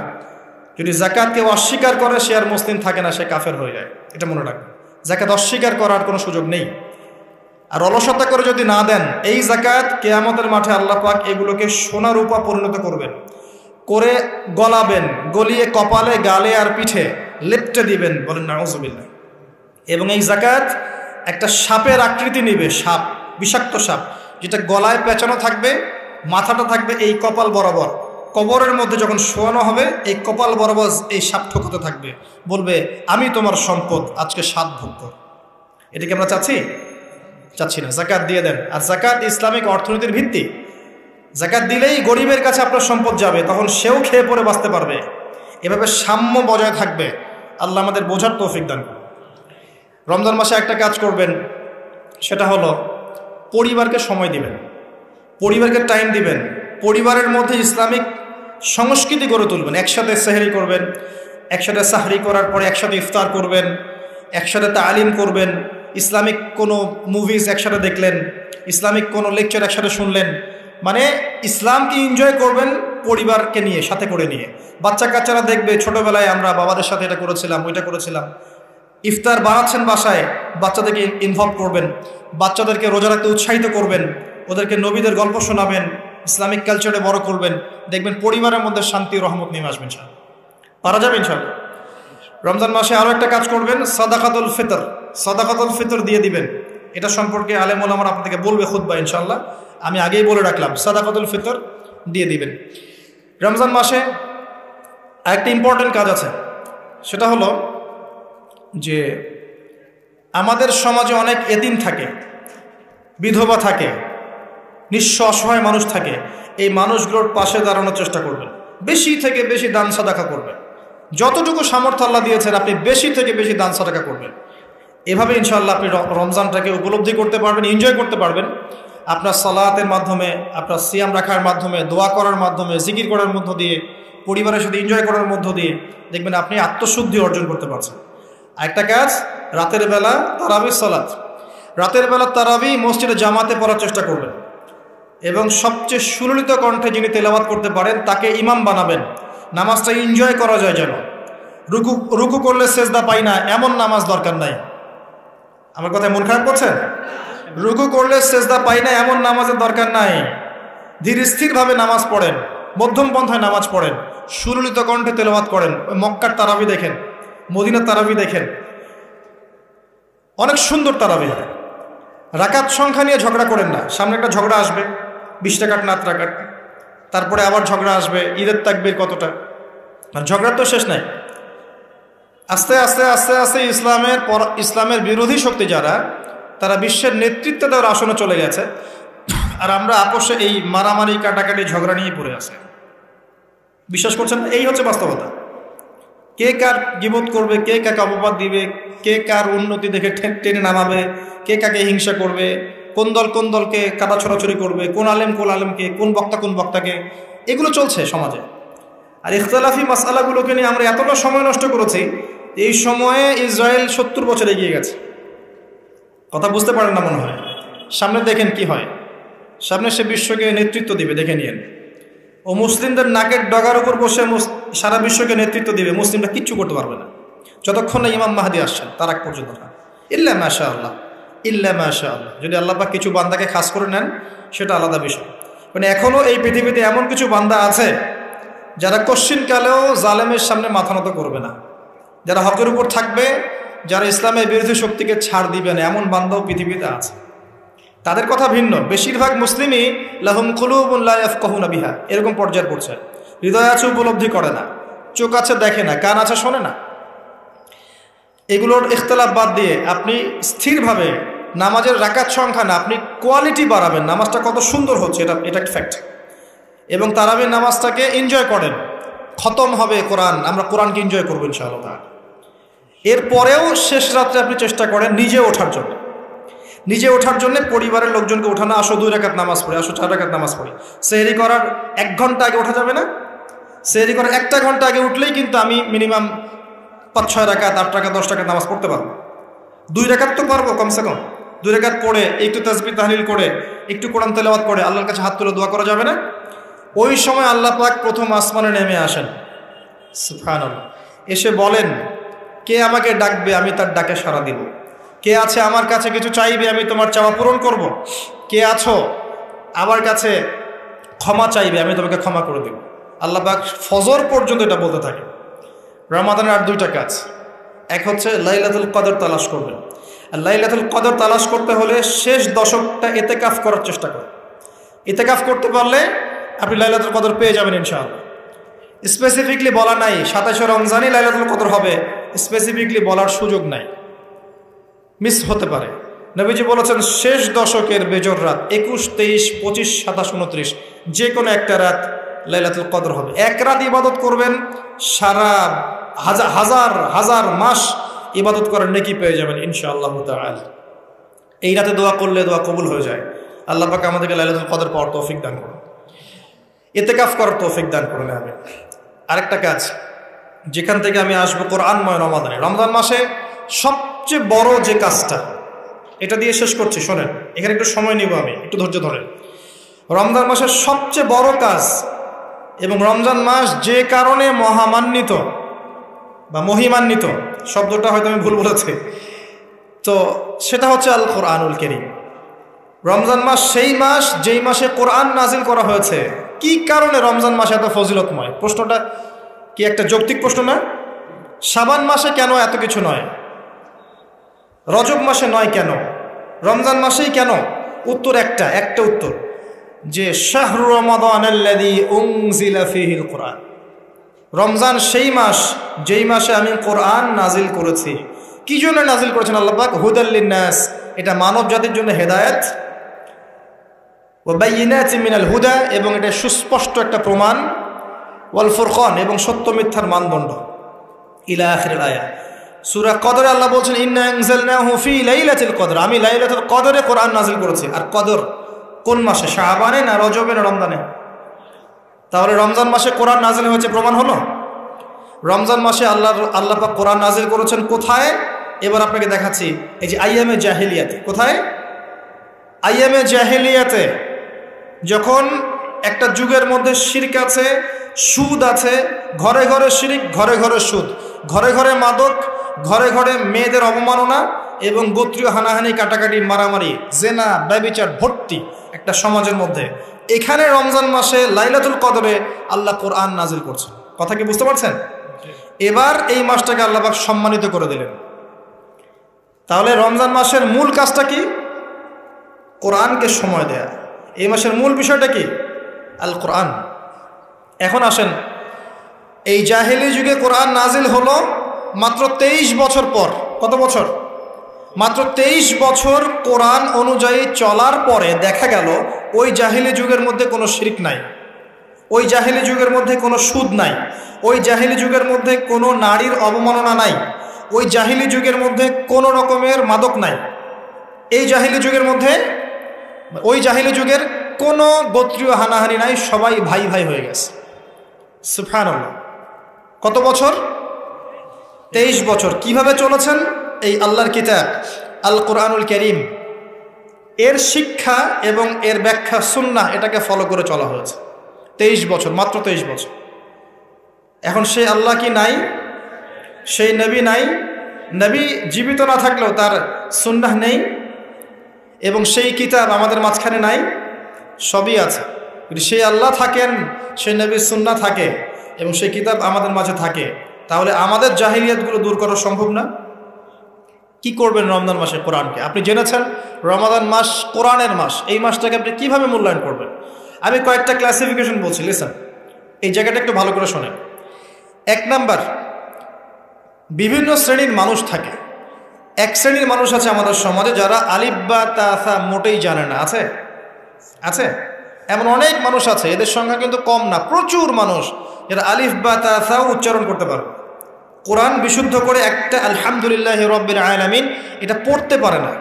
যদি জাকাত কেউ অস্বীকার করে, সে আর মুসলিম থাকে না, সে কাফের হয়ে যায়। এটা মনে রাখবেন। জাকাত অস্বীকার করার কোনো সুযোগ নেই। আর অলসতা করে যদি না দেন, এই জাকাত কিয়ামতের মাঠে আল্লাহ পাক এগুলোকে সোনা রূপা পরিণত করবেন, করে গলাবেন, গলিয়ে কপালে, গালে আর পিঠে লেপটে দিবেন, বলেন নাউজুবিল্লাহ। এবং এই জাকাত একটা সাপের আকৃতি নেবে, সাপ, বিষাক্ত সাপ, যেটা গলায় পেঁচানো থাকবে, মাথাটা থাকবে এই কপাল বরাবর। কবরের মধ্যে যখন শোয়ানো হবে, এই কপাল বরাবর এই সাপ ঠোকাতে থাকবে, বলবে আমি তোমার সম্পদ, আজকে স্বাদ ভোগ কর। এটা কি আমরা চাচ্ছি না। জাকাত দিয়ে দেন। আর জাকাত ইসলামিক অর্থনীতির ভিত্তি। জাকাত দিলেই গরিবের কাছে আপনার সম্পদ যাবে, তখন সেও খেয়ে পরে বাঁচতে পারবে। এভাবে সাম্য বজায় থাকবে। আল্লাহ আমাদের বোঝার তৌফিক দান করুন। রমজান মাসে একটা কাজ করবেন, সেটা হলো পরিবারকে সময় দিবেন, পরিবারকে টাইম দিবেন। পরিবারের মধ্যে ইসলামিক সংস্কৃতি গড়ে তুলবেন। একসাথে সেহরি করবেন, একসাথে সাহরি করার পরে একসাথে ইফতার করবেন, একসাথে তালিম করবেন। ইসলামিক কোনো মুভিজ একসাথে দেখলেন, ইসলামিক কোনো লেকচার একসাথে শুনলেন। মানে ইসলামকে এনজয় করবেন পরিবারকে নিয়ে, সাথে করে নিয়ে। বাচ্চা কাচ্চারা দেখবে ছোটোবেলায় আমরা বাবাদের সাথে এটা করেছিলাম, ওইটা করেছিলাম। ইফতার বানাচ্ছেন বাসায়, বাচ্চাদেরকে ইনভলভ করবেন, বাচ্চাদেরকে রোজা রাখতে উৎসাহিত করবেন, ওদেরকে নবীদের গল্প শোনাবেন, ইসলামিক কালচারে বড় করবেন। দেখবেন পরিবারের মধ্যে শান্তি রহমত নেমে আসবেন। পারা যাবে ইনশাআল্লাহ। রমজান মাসে আরও একটা কাজ করবেন, সাদাকাতুল ফিতর দিয়ে দিবেন। এটা সম্পর্কে আলেম ওলামারা আপনাদেরকে বলবে খুতবা ইনশাআল্লাহ, আমি আগেই বলে রাখলাম, সাদাকাতুল ফিতর দিয়ে দিবেন। রমজান মাসে আরেকটা ইম্পর্টেন্ট কাজ আছে, সেটা হলো যে আমাদের সমাজে অনেক এতিম থাকে, বিধবা থাকে, নিঃস্ব অসহায় মানুষ থাকে। এই মানুষগুলোর পাশে দাঁড়ানোর চেষ্টা করবেন। বেশি থেকে বেশি দান সাদাকা করবেন। যতটুকু সামর্থ্য আল্লাহ দিয়েছেন, আপনি বেশি থেকে বেশি দান সাদাকা করবেন। এভাবে ইনশাআল্লাহ আপনি রমজানটাকে উপলব্ধি করতে পারবেন, এনজয় করতে পারবেন। আপনার সালাতের মাধ্যমে, আপনার সিয়াম রাখার মাধ্যমে, দোয়া করার মাধ্যমে, জিকির করার মধ্য দিয়ে, পরিবারের সাথে এনজয় করার মধ্য দিয়ে দেখবেন আপনি আত্মশুদ্ধি অর্জন করতে পারছেন। আরেকটা কাজ, রাতের বেলা তারাবি সালাত। রাতের বেলা তারাবি মসজিদে জামাতে পড়ার চেষ্টা করবেন, এবং সবচেয়ে সুললিত কণ্ঠে যিনি তেলাওয়াত করতে পারেন তাকে ইমাম বানাবেন। নামাজটা এনজয় করা যায় যেন। রুকু করলে সেজদা পাই না এমন নামাজ দরকার নাই। আমার কথায় মন খারাপ করছেন? রুকু করলে সেজদা পাই না এমন নামাজের দরকার নাই। ধীর স্থিরভাবে নামাজ পড়েন, মধ্যম পন্থায় নামাজ পড়েন, সুললিত কণ্ঠে তেলাওয়াত করেন। ওই মক্কার তারাবি দেখেন, মদিনার তারাবি দেখেন, অনেক সুন্দর তারাবি হয়। রাকাত সংখ্যা নিয়ে ঝগড়া করেন না। সামনে একটা ঝগড়া আসবে, 20 রাকাত না 8 রাকাত, তারপরে আবার ঝগড়া আসবে ঈদের তাকবীর কতটা, আর ঝগড়ার তো শেষ নাই। আস্তে আস্তে আস্তে আস্তে ইসলামের বিরোধী শক্তি যারা, তারা বিশ্বের নেতৃত্ব দেওয়ার আসনে চলে গেছে, আর আমরা আপোষে এই মারামারি কাটাকাটি ঝগড়া নিয়ে পড়ে আছে। বিশ্বাস করছেন? এই হচ্ছে বাস্তবতা। কে কার গীবত করবে, কে কাকে অপবাদ দিবে, কে কার উন্নতি দেখে টেনে নামাবে, কে কাকে হিংসা করবে, কোন দলকে কাটা ছড়াছড়ি করবে, কোন আলেমকে, কোন বক্তাকে, এগুলো চলছে সমাজে। আর ইখতিলাফি মাসআলাগুলোকে নিয়ে আমরা এতটা সময় নষ্ট করেছি, এই সময়ে ইসরায়েল 70 বছর এগিয়ে গেছে। কথা বুঝতে পারেন না মনে হয়। সামনে দেখেন কি হয়, সামনে সে বিশ্বকে নেতৃত্ব দিবে, দেখে নিয়েন। ও মুসলিমদের নাকের ডগার উপর বসে সারা বিশ্বকে নেতৃত্ব দিবে, মুসলিমরা কিচ্ছু করতে পারবে না যতক্ষণ না ইমাম মাহদি আসছেন, তার আগ পর্যন্ত না। ইল্লা মাশাআল্লাহ, ইল্লা মাশাআল্লাহ। যদি আল্লাহ পাক কিছু বান্দাকে খাস করে নেন সেটা আলাদা বিষয়। মানে এখনও এই পৃথিবীতে এমন কিছু বান্দা আছে যারা কশ্চিনকালেও জালেমের সামনে মাথা নত করবে না, যারা হকের উপর থাকবে, যারা ইসলামের বিরোধী শক্তিকে ছাড় দিবে না, এমন বান্দাও পৃথিবীতে আছে। তাদের কথা ভিন্ন। বেশিরভাগ মুসলিমই লাহুম কুলুবুন লা ইয়াফকাহুনা বিহা, এরকম পর্যায়ে পড়ছে। হৃদয় আছে, উপলব্ধি করে না, চোখ আছে দেখে না, কান আছে শোনে না। এগুলোর ইখতিলাফ বাদ দিয়ে আপনি স্থিরভাবে নামাজের রাকাত সংখ্যা না, আপনি কোয়ালিটি বাড়াবেন। নামাজটা কত সুন্দর হচ্ছে এটা একটা ফ্যাক্ট। এবং তারাবির নামাজটাকে এনজয় করেন। খতম হবে কোরআন, আমরা কোরআনকে এনজয় করবো ইনশাআল্লাহ। এরপরেও শেষ রাত্রে আপনি চেষ্টা করেন নিজে ওঠার জন্য পরিবারের লোকজনকে ওঠানো, আসো 2 রাকাত নামাজ পড়ি, আসো 4 রাকাত নামাজ পড়ি। সেহরি করার 1 ঘন্টা আগে ওঠা যাবে না? সেহরি করার 1টা ঘন্টা আগে উঠলেই কিন্তু আমি মিনিমাম 5-6 রাকাত, 8 রাকাত, 10 রাকাত নামাজ পড়তে পারবো। 2 রাকাত তো পারবো কমসে কম। 2 রাকাত পড়ে একটু তাসবিহ তাহলিল করে, একটু কোরআন তেলাওয়াত করে আল্লাহর কাছে হাত তুলে দোয়া করা যাবে না? ওই সময় আল্লাহ পাক প্রথম আসমানে নেমে আসেন, সুবহানাল্লাহ। এসে বলেন, কে আমাকে ডাকবে, আমি তার ডাকে সাড়া দিব। কে আছে আমার কাছে কিছু চাইবে, আমি তোমার চাওয়া পূরণ করব। কে আছো আমার কাছে ক্ষমা চাইবে, আমি তোমাকে ক্ষমা করে দেব। আল্লাহ পাক ফজর পর্যন্ত এটা বলতে থাকে। রমাদানের আর 2টা কাজ। এক হচ্ছে লাইলাতুল কদর তালাশ করবেন। আর লাইলাতুল কদর তালাশ করতে হলে শেষ দশকটা ইতিকাফ করার চেষ্টা করুন। ইতিকাফ করতে পারলে আপনি লাইলাতুল কদর পেয়ে যাবেন ইনশাআল্লাহ। স্পেসিফিকলি বলা নাই 27 রমজানই লাইলাতুল কদর হবে, স্পেসিফিকলি বলার সুযোগ নাই, মিস হতে পারে। নবীজি বলেছেন শেষ দশকের বেজর রাত 21, 23, 25, 27, 29 যে কোনো একটা রাত লাইলাতুল কদর হবে। এক রাত ইবাদত করবেন, সারা হাজার মাস ইবাদত করার নেকি পেয়ে যাবেন ইনশাআল্লাহ তাআলা। এই রাতে দোয়া করলে দোয়া কবুল হয়ে যায়। আল্লাহ পাক আমাদেরকে লাইলাতুল কদর পাওয়ার তৌফিক দান করুন, ইতিকাফ করার তৌফিক দান করুন। আমি আরেকটা কাজ যেখান থেকে আমি আসবো, কোরআনময় রমাদানে, রমজান মাসে সবচেয়ে বড় যে কাজটা, এটা দিয়ে শেষ করছি, শোনেন, এখানে একটু সময় নিব, আমি একটু ধৈর্য ধরেন। রমজান মাসের সবচেয়ে বড় কাজ, এবং রমজান মাস যে কারণে মহামান্বিত বা মহিমান্বিত, শব্দটা হয়তো আমি ভুল বলেছি, তো সেটা হচ্ছে আল কোরআনুল কারীম। রমজান মাস সেই মাস যেই মাসে কোরআন নাজিল করা হয়েছে। কি কারণে রমজান মাসে এত ফজিলতময়? প্রশ্নটা কি একটা যৌক্তিক প্রশ্ন না? শাবান মাসে কেন এত কিছু নয়? রজব মাসে নয় কেন? রমজান মাসেই কেন? উত্তর একটা উত্তর, যে শাহরু রমাদানাল্লাযী উনজিলা ফীহিল কোরআন। রমজান সেই মাস যেই মাসে আমি কোরআন নাজিল করেছি। কি জন্য নাজিল করেছেন আল্লাহ পাক? হুদাল লিন্নাস, এটা মানব জাতির জন্য হেদায়েত, ওয়া বাইয়িনাতিন মিনাল হুদা, এবং এটা সুস্পষ্ট একটা প্রমাণ, ওয়াল ফুরকান, এবং সত্য মিথ্যার মানদণ্ড, ইলা আখিরিল আয়া। সূরা কদরে আল্লাহ বলছেন ইন্না আনজালনাহু ফি লাইলাতুল কদর, আমি লাইলাতুল কদরে কোরআন নাজিল করেছি। আর কদর কোন মাসে? শাবানে না রজবে না রমজানে? তাহলে রমজান মাসে কোরআন নাজিল হয়েছে, প্রমাণ হলো। রমজান মাসে আল্লাহ পাক কোরআন নাজিল করেছেন কোথায়? এবার আপনাকে দেখাচ্ছি। এই যে আইয়ামে জাহেলিয়াতে। কোথায়? আইয়ামে জাহেলিয়াতে, যখন একটা যুগের মধ্যে শিরক আছে, সুদ আছে, ঘরে ঘরে শিরক, ঘরে ঘরে সুদ, ঘরে ঘরে মাদক, ঘরে ঘরে মেয়েদের অবমাননা এবং গোত্রীয় হানাহানি, কাটাকাটি, মারামারি, জেনা, ব্যভিচার ভর্তি একটা সমাজের মধ্যে, এখানে রমজান মাসে লাইলাতুল কদরে আল্লাহ কোরআন নাজিল করছেন। কথা কি বুঝতে পারছেন? এবার এই মাসটাকে আল্লাহ পাক সম্মানিত করে দিলেন। তাহলে রমজান মাসের মূল কাজটা কি? কোরআনকে সময় দেয়া। এই মাসের মূল বিষয়টা কি? আল কোরআন। এখন আসেন, এই জাহেলি যুগে কোরআন নাজিল হলো মাত্র 23 বছর পর। কত বছর? মাত্র 23 বছর কোরআন অনুযায়ী চলার পরে দেখা গেল ওই জাহেলি যুগের মধ্যে কোনো শিরক নাই, ওই জাহেলি যুগের মধ্যে কোনো সুদ নাই, ওই জাহেলি যুগের মধ্যে কোনো নারীর অবমাননা নাই, ওই জাহেলি যুগের মধ্যে কোনো রকমের মাদক নাই, এই জাহেলি যুগের মধ্যে ওই জাহেলি যুগের কোনো গোত্রীয় হানাহানি নাই, সবাই ভাই ভাই হয়ে গেছে। সুবহানাল্লাহ। কত বছর? 23 বছর। কিভাবে চলেছেন? এই আল্লাহর কিতাব আল কোরআনুল কারীম, এর শিক্ষা এবং এর ব্যাখ্যা সুন্নাহ, এটাকে ফলো করে চলা হয়েছে 23 বছর, মাত্র 23 বছর। এখন সেই আল্লাহ কি নাই? সেই নবী নাই? নবী জীবিত না থাকলেও তার সুন্নাহ নেই এবং সেই কিতাব আমাদের মাঝখানে নাই? সবই আছে। যদি সেই আল্লাহ থাকেন, সেই নবীর সুন্নাহ থাকে এবং সেই কিতাব আমাদের মাঝে থাকে, তাহলে আমাদের জাহিলিয়াতগুলো দূর করা সম্ভব না? কি করবেন রমজান মাসে কোরআনকে? আপনি জেনেছেন রমাদান মাস কোরআনের মাস, এই মাসটাকে আপনি কিভাবে মূল্যায়ন করবেন? আমি কয়েকটা ক্লাসিফিকেশন বলছি, লিসেন, এই জায়গাটা একটু ভালো করে শোনেন। 1 নাম্বার, বিভিন্ন শ্রেণীর মানুষ থাকে। এক শ্রেণীর মানুষ আছে আমাদের সমাজে যারা আলিফ বা তাসা মোটেই জানে না। আছে? আছে? এমন অনেক মানুষ আছে, এদের সংখ্যা কিন্তু কম না, প্রচুর মানুষ যারা আলিফ বা তাসা উচ্চারণ করতে পারে, কোরআন বিশুদ্ধ করে একটা আলহামদুলিল্লাহি রাব্বিল আলামিন এটা পড়তে পারে না,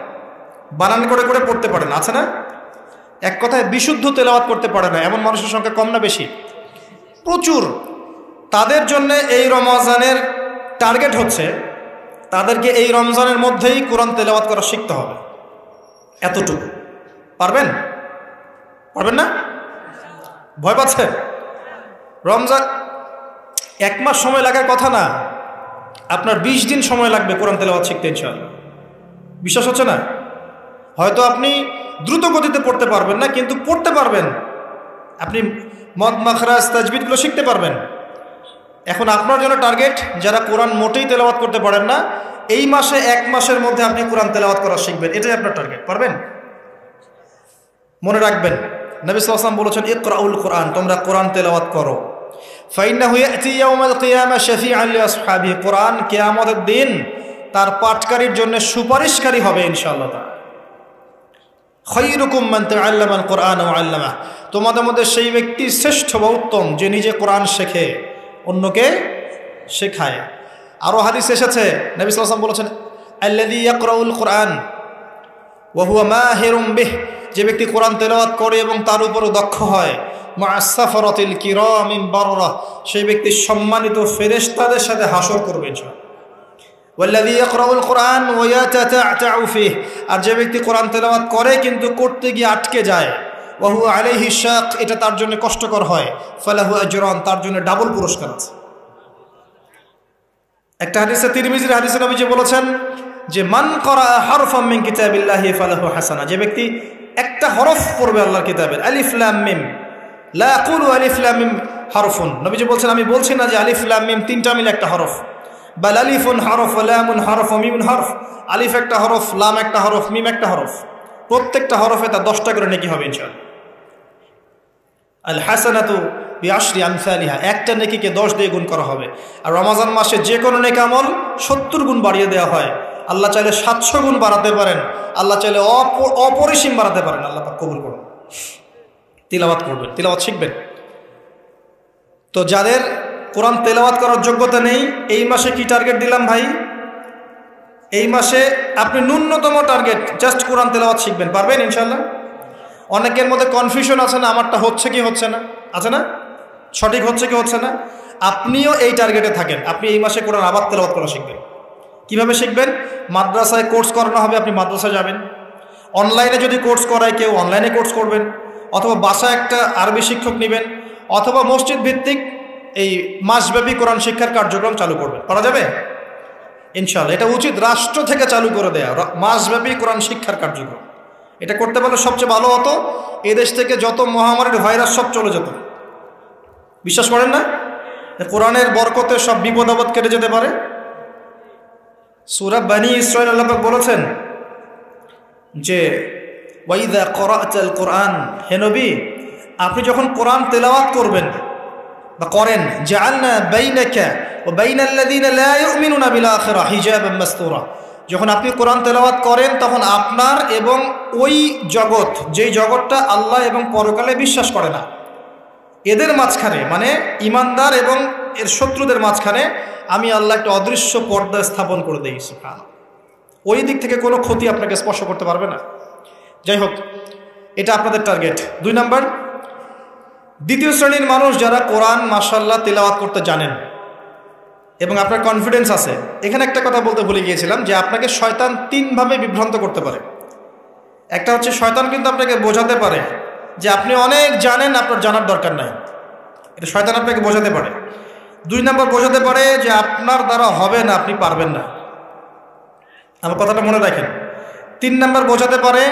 বানান করে করে পড়তে পারে না। আছে না? এক কথায় বিশুদ্ধ তেলাওয়াত করতে পারে না, এমন মানুষের সংখ্যা কম না বেশি? প্রচুর। তাদের জন্য এই রমজানের টার্গেট হচ্ছে তাদেরকে এই রমজানের মধ্যেই কোরআন তেলাওয়াত করা শিখতে হবে। এতটুকু পারবেন? পারবেন না? ভয় পাচ্ছেন? রমজান 1 মাস সময় লাগার কথা না, আপনার 20 দিন সময় লাগবে কোরআন তেলাওয়াত শিখতে ইনশাআল্লাহ। বিশ্বাস হচ্ছে না? হয়তো আপনি দ্রুত গতিতে পড়তে পারবেন না, কিন্তু পড়তে পারবেন। আপনি মদ মাখরাজ তাজবিদগুলো শিখতে পারবেন। এখন আপনার জন্য টার্গেট যারা কোরআন মোটেই তেলাওয়াত করতে পারেন না, এই মাসে 1 মাসের মধ্যে আপনি কোরআন তেলাওয়াত করা শিখবেন, এটাই আপনার টার্গেট। পারবেন? মনে রাখবেন, নবী সাল্লাল্লাহু আলাইহি ওয়াসাল্লাম বলেছেন ইকরাউল কোরআন, তোমরা কোরআন তেলাওয়াত করো। ফাইন্নাহু ইয়াতি ইয়াউমাল কিয়ামা শাফিআন লিআসহাবিহি, কোরআন কিয়ামতের দিন তার পাঠকারীর জন্য সুপারিশকারী হবে ইনশাআল্লাহ তাআলা। খায়রুকুম মান তাআল্লামাল কোরআন ওয়া আল্লামাহ, তোমাদের মধ্যে সেই ব্যক্তি শ্রেষ্ঠ বা উত্তম যে নিজে কোরআন শেখে, অন্যকে শেখায়। আরও হাদিস এসেছে, নবী সাল্লাল্লাহু আলাইহি ওয়াসাল্লাম বলেছেন আল্লাযী ইয়াকরাউল কোরআন ওয়া হুয়া মাহিরুম বিহ, যে ব্যক্তি কোরআন তেলাওয়াত করে এবং তার উপরও দক্ষ হয়, মা'আস সাফারাতিল কিরামিল বাররা, সেই ব্যক্তি সম্মানিত ফেরেশতাদের সাথে হাসর করবে ইনশাআল্লাহ। ওয়াল্লাযী ইয়াকরাউল কোরআন ওয়া ইয়াতাতা'তাউ ফিহি, আর যে ব্যক্তি কোরআন তেলাওয়াত করে কিন্তু করতে গিয়ে আটকে যায়, ওয়া হুয়া আলাইহি শাক, এটা তার জন্য কষ্টকর হয়, ফালাহু আজরান, তার জন্য ডাবল পুরস্কার আছে। একটা হাদিসে, তিরমিজির হাদিসে নবীজি বলেছেন যে মান ক্বারা হারফাম মিন কিতাবিল্লাহি ফালাহু হাসানা, যে ব্যক্তি একটা হরফ পড়বে আল্লাহর কিতাবের, আলিফ লাম মিম, লা আকুলু আলিফ লাম মিম হারফুন, নবীজি বলছেন আমি বলছি না যে আলিফ লাম মিম তিনটা মিলে একটা হরফ, বাল আলিফুন হরফ ওয়া লামুন হরফ ওয়া মিমুন হরফ, আলিফ একটা হরফ, লাম একটা হরফ, মিম একটা হরফ, প্রত্যেকটা হরফে তার 10টা করে নেকি হবে ইনশাআল্লাহ। আল হাসানাতু বিআশরি আমসালিহা, একটা নেকিকে 10 দিয়ে গুণ করা হবে। আর রমজান মাসে যে কোনো নেক আমল 70 গুণ বাড়িয়ে দেওয়া হয়। আল্লাহ চাইলে 700 গুণ বাড়াতে পারেন, আল্লাহ চাইলে অপরিসীম বাড়াতে পারেন। আল্লাহ পাক কবুল করুন। তিলাওয়াত করবেন, তিলাওয়াত শিখবেন। তো যাদের কোরআন তেলাওয়াত করার যোগ্যতা নেই, এই মাসে কি টার্গেট দিলাম ভাই? এই মাসে আপনি ন্যূনতম টার্গেট জাস্ট কোরআন তেলাওয়াত শিখবেন, পারবেন ইনশাআল্লাহ? অনেকের মধ্যে কনফিউশন আছে না, আমারটা হচ্ছে কি হচ্ছে না, আছে না, সঠিক হচ্ছে কি হচ্ছে না। আপনিও এই টার্গেটে থাকেন, আপনি এই মাসে কোরআন আবার তেলাওয়াত করা শিখবেন। কিভাবে শিখবেন? মাদ্রাসায় কোর্স করানো হবে, আপনি মাদ্রাসায় যাবেন। অনলাইনে যদি কোর্স করায় কেউ, অনলাইনে কোর্স করবেন, অথবা বাসায় একটা আরবি শিক্ষক নেবেন, অথবা মসজিদ ভিত্তিক এই মাসব্যাপী কোরআন শিক্ষার কার্যক্রম চালু করবেন। করা যাবে ইনশাআল্লাহ। এটা উচিত রাষ্ট্র থেকে চালু করে দেয়া মাসব্যাপী কোরআন শিক্ষার কার্যক্রম। এটা করতে পারলে সবচেয়ে ভালো হতো। এই দেশ থেকে যত মহামারীর ভাইরাস সব চলে যেত। বিশ্বাস করেন না? কোরআনের বরকতে সব বিপদ আপদ কেটে যেতে পারে। সূরা বনী ইসরাঈল আল্লাহ পাক বলেছেন যে ওয়াইদা ক্বরা'তাল কুরআন, হে নবী আপনি যখন কোরআন তেলাওয়াত করবেন বা করেন, জাআলনা বাইনাকা ওয়া বাইনাল্লাযীনা লা ইউমিনুনা বিল আখিরাহ হিজাবাম মাসতুরা, যখন আপনি কোরআন তেলাওয়াত করেন তখন আপনার এবং ওই জগৎ, যেই জগৎটা আল্লাহ এবং পরকালে বিশ্বাস করে না, এদের মাঝখানে মানে ইমানদার এবং এর শত্রুদের মাঝখানে আমি আল্লাহ একটা অদৃশ্য পর্দা স্থাপন করে দিই। সুবহানাল্লাহ। ওই দিক থেকে কোনো ক্ষতি আপনাকে স্পর্শ করতে পারবে না। যাই হোক, এটা আপনাদের টার্গেট। 2 নাম্বার, দ্বিতীয় শ্রেণীর মানুষ যারা কোরআন মাশাআল্লাহ তেলাওয়াত করতে জানেন এবং আপনার কনফিডেন্স আছে। এখানে একটা কথা বলতে ভুলে গিয়েছিলাম যে আপনাকে শয়তান 3 ভাবে বিভ্রান্ত করতে পারে। একটা হচ্ছে শয়তান কিন্তু আপনাকে বোঝাতে পারে যে আপনি অনেক জানেন, আপনার জানার দরকার নাই। এটা শয়তান আপনাকে বোঝাতে পারে। 2 নাম্বার বোঝাতে পারে যে আপনার দ্বারা হবে না, আপনি পারবেন না। আমার কথাটা মনে রাখেন। 3 নাম্বার বোঝাতে পারে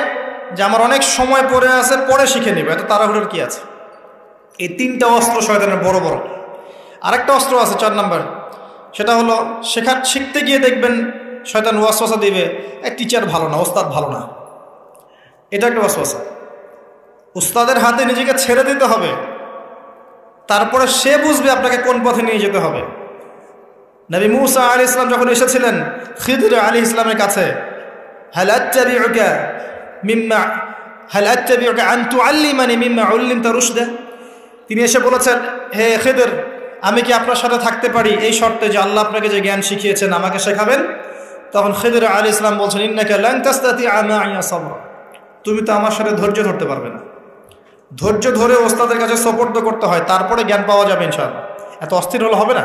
যে আমার অনেক সময় পড়ে আছে, পরে শিখে নেবে, এত তাড়াহুড়োর কি আছে। এই 3টা অস্ত্র শয়তানের বড় বড়। আরেকটা অস্ত্র আছে 4 নাম্বার, সেটা হলো শিখতে গিয়ে দেখবেন শয়তান ওয়াসওয়াসা দিবে, টিচার ভালো না, ওস্তাদ ভালো না। এটা একটা ওয়াসওয়াসা। উস্তাদের হাতে নিজেকে ছেড়ে দিতে হবে, তারপরে সে বুঝবে আপনাকে কোন পথে নিয়ে যেতে হবে। নবী মূসা আলাইহিস সালাম যখন এসেছিলেন খিদর আলাইহিস সালামের কাছে, হাল আত্তাবিউকা আন তুআল্লিমানি মিম্মা উল্লিমতা রুশদা, তিনি এসে বলেছেন, হে খিদর আমি কি আপনার সাথে থাকতে পারি এই শর্তে যে আল্লাহ আপনাকে যে জ্ঞান শিখিয়েছেন আমাকে শেখাবেন? তখন খিদর আলাইহিস সালাম বলছেন, ইন্নাকা লান তাসতাতিআ মা'ইয়া সাবরা, তুমি তো আমার সাথে ধৈর্য ধরতে পারবে না। ধৈর্য ধরে ওস্তাদের কাছে সুপর্দ করতে হয়, তারপরে জ্ঞান পাওয়া যাবে ইনশাআল্লাহ। এত অস্থির হলে হবে না।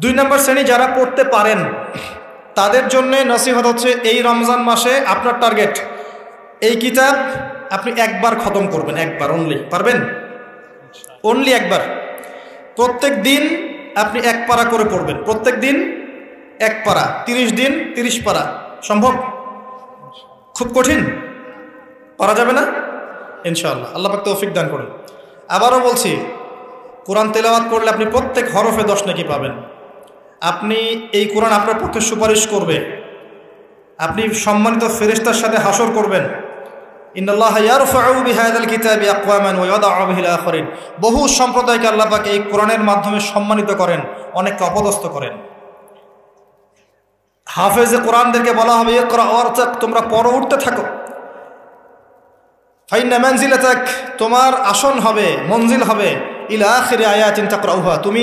2 নম্বর শ্রেণী যারা পড়তে পারেন তাদের জন্য নসিহত হচ্ছে, এই রমজান মাসে আপনার টার্গেট এই কিতাব আপনি একবার খতম করবেন, একবার অনলি। পারবেন? অনলি একবার। প্রত্যেক দিন আপনি 1 পারা করে পড়বেন, প্রত্যেক দিন 1 পারা, 30 দিন 30 পারা। সম্ভব? খুব কঠিন? পারা যাবে না? ইনশাআল্লাহ আল্লাহ পাক তৌফিক দান করুন। আবারও বলছি, কোরআন তেলাওয়াত করলে আপনি প্রত্যেক হরফে 10 নেকি পাবেন। আপনি এই কোরআন আপনার পক্ষে সুপারিশ করবে, আপনি সম্মানিত ফেরেশতার সাথে হাসর করবেন। ইন্নাল্লাহা ইয়ারফাউ বিহাযাল কিতাবি আকওয়ামান ওয়া ইয়াদাউ বিহিল আখারিন। বহু সম্প্রদায়কে আল্লাহ পাক এই কোরআনের মাধ্যমে সম্মানিত করেন, অনেককে অপদস্থ করেন। হাফেজে কোরআনদেরকে বলা হবে, ইকরা ওয়ারতাক, তোমরা পড়ো, উঠতে থাকো। ফাইন্না মানজিলাতাক, তোমার আসন হবে, মঞ্জিল হবে, ইলা আখিরি আয়াতিন তাকরাউহা, তুমি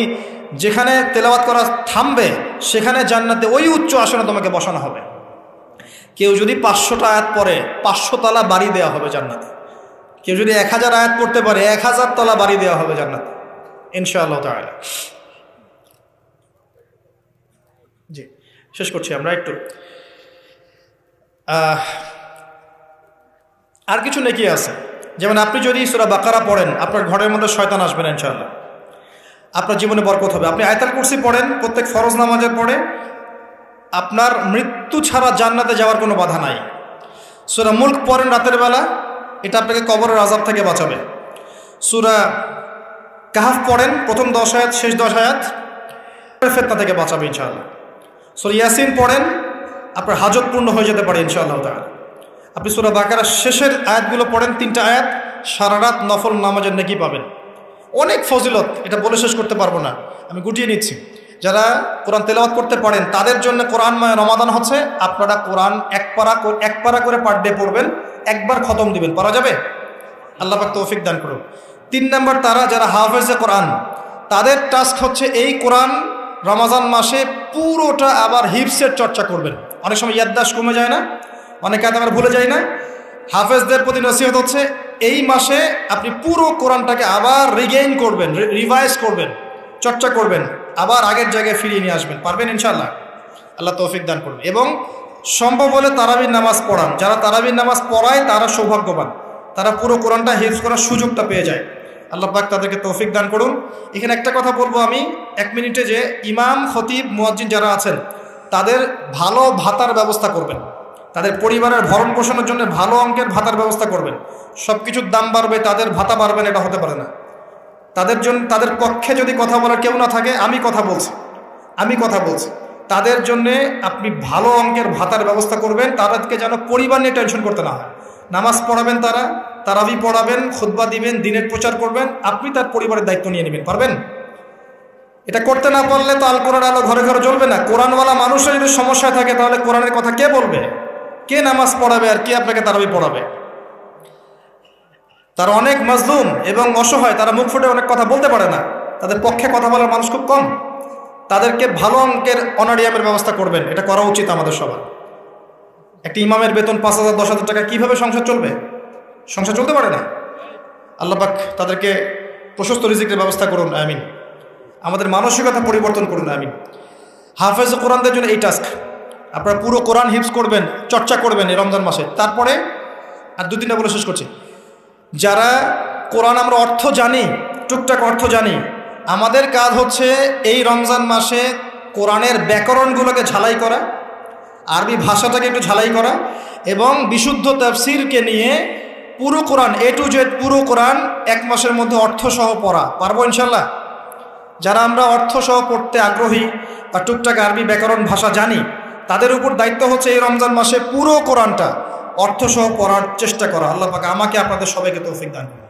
যেখানে তেলাওয়াত করা থামবে সেখানে জান্নাতে ওই উচ্চ আসনে তোমাকে বসানো হবে। কেউ যদি 500টা আয়াত পড়ে 500 তলা বাড়ি দেওয়া হবে জান্নাতে। কেউ যদি 1000 আয়াত পড়তে পারে 1000 তলা বাড়ি দেওয়া হবে জান্নাতে ইনশাআল্লাহ তাআলা। জি, শেষ করছি আমরা একটু। আর কিছু নেকি আছে, যেমন আপনি যদি সূরা বাকারা পড়েন আপনার ঘরের মধ্যে শয়তান আসবে না ইনশাআল্লাহ, আপনার জীবনে বরকত হবে। আপনি আয়াতুল কুরসি পড়েন প্রত্যেক ফরজ নামাজের পরে, আপনার মৃত্যু ছাড়া জান্নাতে যাওয়ার কোনো বাধা নাই। সূরা মুলক পড়েন রাতের বেলা, এটা আপনাকে কবরের আযাব থেকে বাঁচাবে। সূরা কাহফ পড়েন প্রথম 10 আয়াত শেষ 10 আয়াত, ফিতনা থেকে বাঁচাবে ইনশাআল্লাহ। সূরা ইয়াসিন পড়েন, আপনার হাজত পূর্ণ হয়ে যেতে পারে ইনশাআল্লাহ তাআলা। আপনি সূরা বাকারার শেষের আয়াতগুলো পড়েন 3টা আয়াত, সারা রাত নফল নামাজের নেকি পাবেন। অনেক ফজিলত, এটা বলে শেষ করতে পারবো না, আমি গুটিয়ে নিচ্ছি। যারা কোরআন তেলাওয়াত করতে পারেন তাদের জন্য কোরআনময় রমাদান হচ্ছে, আপনারা কোরআন 1 পারা করে পার ডে পড়বেন, একবার খতম দিবেন। পারা যাবে? আল্লাহ পাক তৌফিক দান করুন। 3 নম্বর, তারা যারা হাফেজে কোরআন তাদের টাস্ক হচ্ছে এই কোরআন রমজান মাসে পুরোটা আবার হিফসের চর্চা করবেন। অনেক সময় ইয়াদদাশ কমে যায় না, অনেক আয়াত আমরা ভুলে যাই না। হাফেজদের প্রতি নসিহত হচ্ছে এই মাসে আপনি পুরো কোরআনটাকে আবার রিগেইন করবেন, রিভাইজ করবেন, চর্চা করবেন, আবার আগের জায়গায় ফিরিয়ে নিয়ে আসবেন। পারবেন ইনশাআল্লাহ? আল্লাহ তৌফিক দান করুন। এবং সম্ভব হলে তারাবির নামাজ পড়ান। যারা তারাবির নামাজ পড়ায় তারা সৌভাগ্যবান, তারা পুরো কোরআনটা হিফজ করার সুযোগটা পেয়ে যায়। আল্লাহ পাক তাদেরকে তৌফিক দান করুন। এখানে একটা কথা বলবো আমি 1 মিনিটে, যে ইমাম, খতিব, মুয়াজ্জিন যারা আছেন তাদের ভালো ভাতার ব্যবস্থা করবেন। তাদের পরিবারের ভরণ পোষণের জন্য ভালো অঙ্কের ভাতার ব্যবস্থা করবেন। সব কিছুর দাম বাড়বে, তাদের ভাতা বাড়বেন, এটা হতে পারে না। তাদের পক্ষে যদি কথা বলার কেউ না থাকে, আমি কথা বলছি তাদের জন্যে আপনি ভালো অঙ্কের ভাতার ব্যবস্থা করবেন। তাদেরকে যেন পরিবার নিয়ে টেনশন করতে না হয়। নামাজ পড়াবেন, তারাবি পড়াবেন, খুতবা দিবেন, দিনের প্রচার করবেন, আপনি তার পরিবারের দায়িত্ব নিয়ে নেবেন। পারবেন? এটা করতে না পারলে তো আল কোরআন আলো ঘরে ঘরে জ্বলবে না। কোরআনওয়ালা মানুষের যদি সমস্যা থাকে, তাহলে কোরআনের কথা কে বলবে? কে নামাজ পড়াবে আর কে আপনাকে তারাবি পড়াবে? তারা অনেক মাজলুম এবং অসহায়, তারা মুখ ফুটে অনেক কথা বলতে পারে না, তাদের পক্ষে কথা বলার মানুষ খুব কম। তাদেরকে ভালো অঙ্কের অনারিয়ামের ব্যবস্থা করবেন, এটা করা উচিত আমাদের সবার। একটি ইমামের বেতন 5,000 10,000 টাকা, কিভাবে সংসার চলবে? সংসার চলতে পারে না। আল্লাহ পাক তাদেরকে প্রশস্ত রিজিকের ব্যবস্থা করুন, আমিন। আমাদের মানসিকতা পরিবর্তন করুন, আমিন। হাফেজ কোরআনদের জন্য এই টাস্ক, আপনারা পুরো কোরআন হিফজ করবেন, চর্চা করবেন এই রমজান মাসে। তারপরে আর 2-3টা বলে শেষ করছি। যারা কোরআন আমরা অর্থ জানি, টুকটাক অর্থ জানি, আমাদের কাজ হচ্ছে এই রমজান মাসে কোরআনের ব্যাকরণগুলোকে ঝালাই করা, আরবি ভাষাটাকে একটু ঝালাই করা, এবং বিশুদ্ধ তাফসিরকে নিয়ে পুরো কোরআন A to Z পুরো কোরআন 1 মাসের মধ্যে অর্থসহ পড়া। পারবো ইনশাল্লাহ? যারা আমরা অর্থসহ পড়তে আগ্রহী বা টুকটাক আরবি ব্যাকরণ ভাষা জানি, তাদের উপর দায়িত্ব হচ্ছে এই রমজান মাসে পুরো কোরআনটা অর্থসহ পড়ার চেষ্টা করা। আল্লাহ পাক আমাকে আপনাদের সবাইকে তৌফিক দান করুন।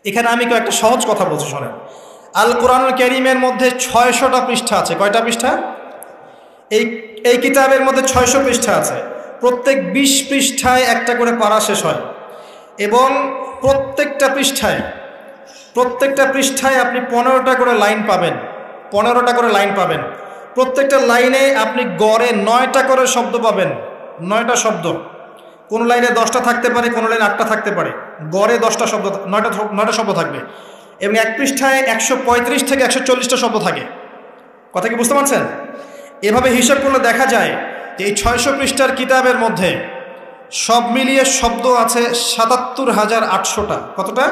এখানে আমি একটা সহজ কথা বলছি, শোনেন। আল কোরআনুল কারীমের মধ্যে 600টা পৃষ্ঠা আছে। কয়টা পৃষ্ঠা? এই কিতাবের মধ্যে 600 পৃষ্ঠা আছে। প্রত্যেক 20 পৃষ্ঠায় একটা করে পারা শেষ হয়, এবং প্রত্যেকটা পৃষ্ঠায় আপনি 15টা করে লাইন পাবেন। 15টা করে লাইন পাবেন। প্রত্যেকটা লাইনে আপনি গড়ে 9টা করে শব্দ পাবেন। 9টা শব্দ। কোন লাইনে 10টা থাকতে পারে, কোন লাইনে 8টা থাকতে পারে। গড়ে 10টা শব্দ, 9টা শব্দ থাকবে। এবং এক পৃষ্ঠায় 135 থেকে 140টা শব্দ থাকে। কথা কি বুঝতে পারছেন? এভাবে হিসাব করলে দেখা যায় যে এই 600 পৃষ্ঠার কিতাবের মধ্যে সব মিলিয়ে শব্দ আছে 77,800টা। কতটা?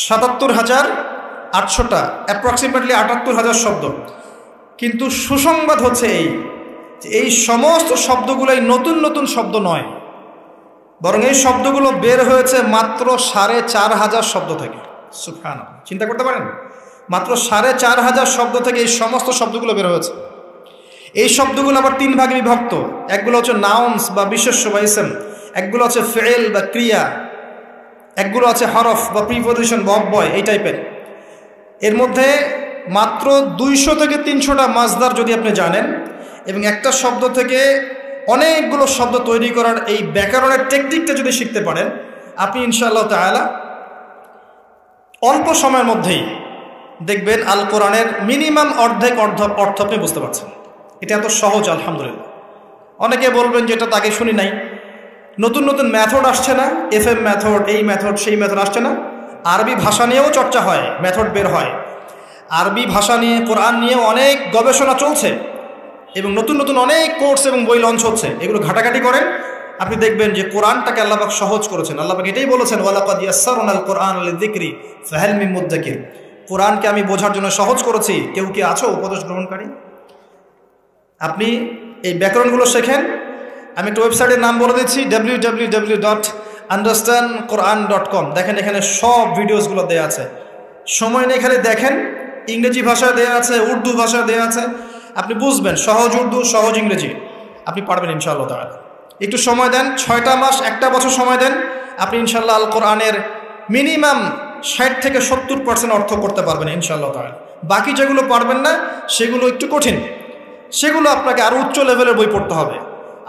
77,800টা, অ্যাপ্রক্সিমেটলি 78,000 শব্দ। কিন্তু সুসংবাদ হচ্ছে এই সমস্ত শব্দগুলোই নতুন নতুন শব্দ নয়, বরং এই শব্দগুলো বের হয়েছে মাত্র 4,500 শব্দ থেকে। সুবহানাল্লাহ, চিন্তা করতে পারেন? মাত্র 4,500 শব্দ থেকে এই সমস্ত শব্দগুলো বের হয়েছে। এই শব্দগুলো আবার 3 ভাগে বিভক্ত। একগুলো হচ্ছে নাউন্স বা বিশেষ্য বা ইসম, একগুলো হচ্ছে ফেল বা ক্রিয়া, একগুলো আছে হরফ বা প্রিপোজিশন বা অব্যয়, এই টাইপের। এর মধ্যে মাত্র 200 থেকে 300টা মাজদার যদি আপনি জানেন, এবং একটা শব্দ থেকে অনেকগুলো শব্দ তৈরি করার এই ব্যাকরণের টেকনিকটা যদি শিখতে পারেন, আপনি ইনশাআল্লাহ তাআলা অল্প সময়ের মধ্যেই দেখবেন আল কোরআনের মিনিমাম অর্ধেক অর্থ আপনি বুঝতে পারছেন। এটা এত সহজ, আলহামদুলিল্লাহ। অনেকে বলবেন যে এটা তো আগে শুনি নাই। নতুন নতুন মেথড আসছে না? FM মেথড, এই মেথড, সেই মেথড আসছে না? আরবি ভাষা নিয়েও চর্চা হয়, মেথড বের হয়। আরবি ভাষা নিয়ে, কোরআন নিয়ে অনেক গবেষণা চলছে, এবং নতুন নতুন অনেক কোর্স এবং বই লঞ্চ হচ্ছে। এগুলো ঘাটাঘাটি করেন, আপনি দেখবেন যে কোরআনটাকে আল্লাহ পাক সহজ করেছেন। আল্লাহ পাক এটাই বলেছেন, ওয়ালাকাদ ইয়াসসারনাল কোরআন লিযিকরি ফাহাল মিন মুদ্দাকির। কোরআনকে আমি বোঝার জন্য সহজ করেছি, কেউ কি আছো উপদেশ গ্রহণকারী? আপনি এই ব্যাকরণগুলো শেখেন। আমি একটা ওয়েবসাইটের নাম বলে দিচ্ছি, www.understandquran.com। দেখেন, এখানে সব ভিডিওসগুলো দেওয়া আছে। সময় নিয়ে এখানে দেখেন, ইংরেজি ভাষায় দেওয়া আছে, উর্দু ভাষায় দেওয়া আছে। আপনি বুঝবেন, সহজ উর্দু, সহজ ইংরেজি, আপনি পারবেন ইনশাআল্লাহ তাআলা। একটু সময় দেন, 6টা মাস, 1টা বছর সময় দেন, আপনি ইনশাআল্লাহ আল কোরআনের মিনিমাম 60 থেকে 70% অর্থ করতে পারবেন ইনশাআল্লাহ তাআলা। বাকি যেগুলো পারবেন না, সেগুলো একটু কঠিন, সেগুলো আপনাকে আরও উচ্চ লেভেলের বই পড়তে হবে,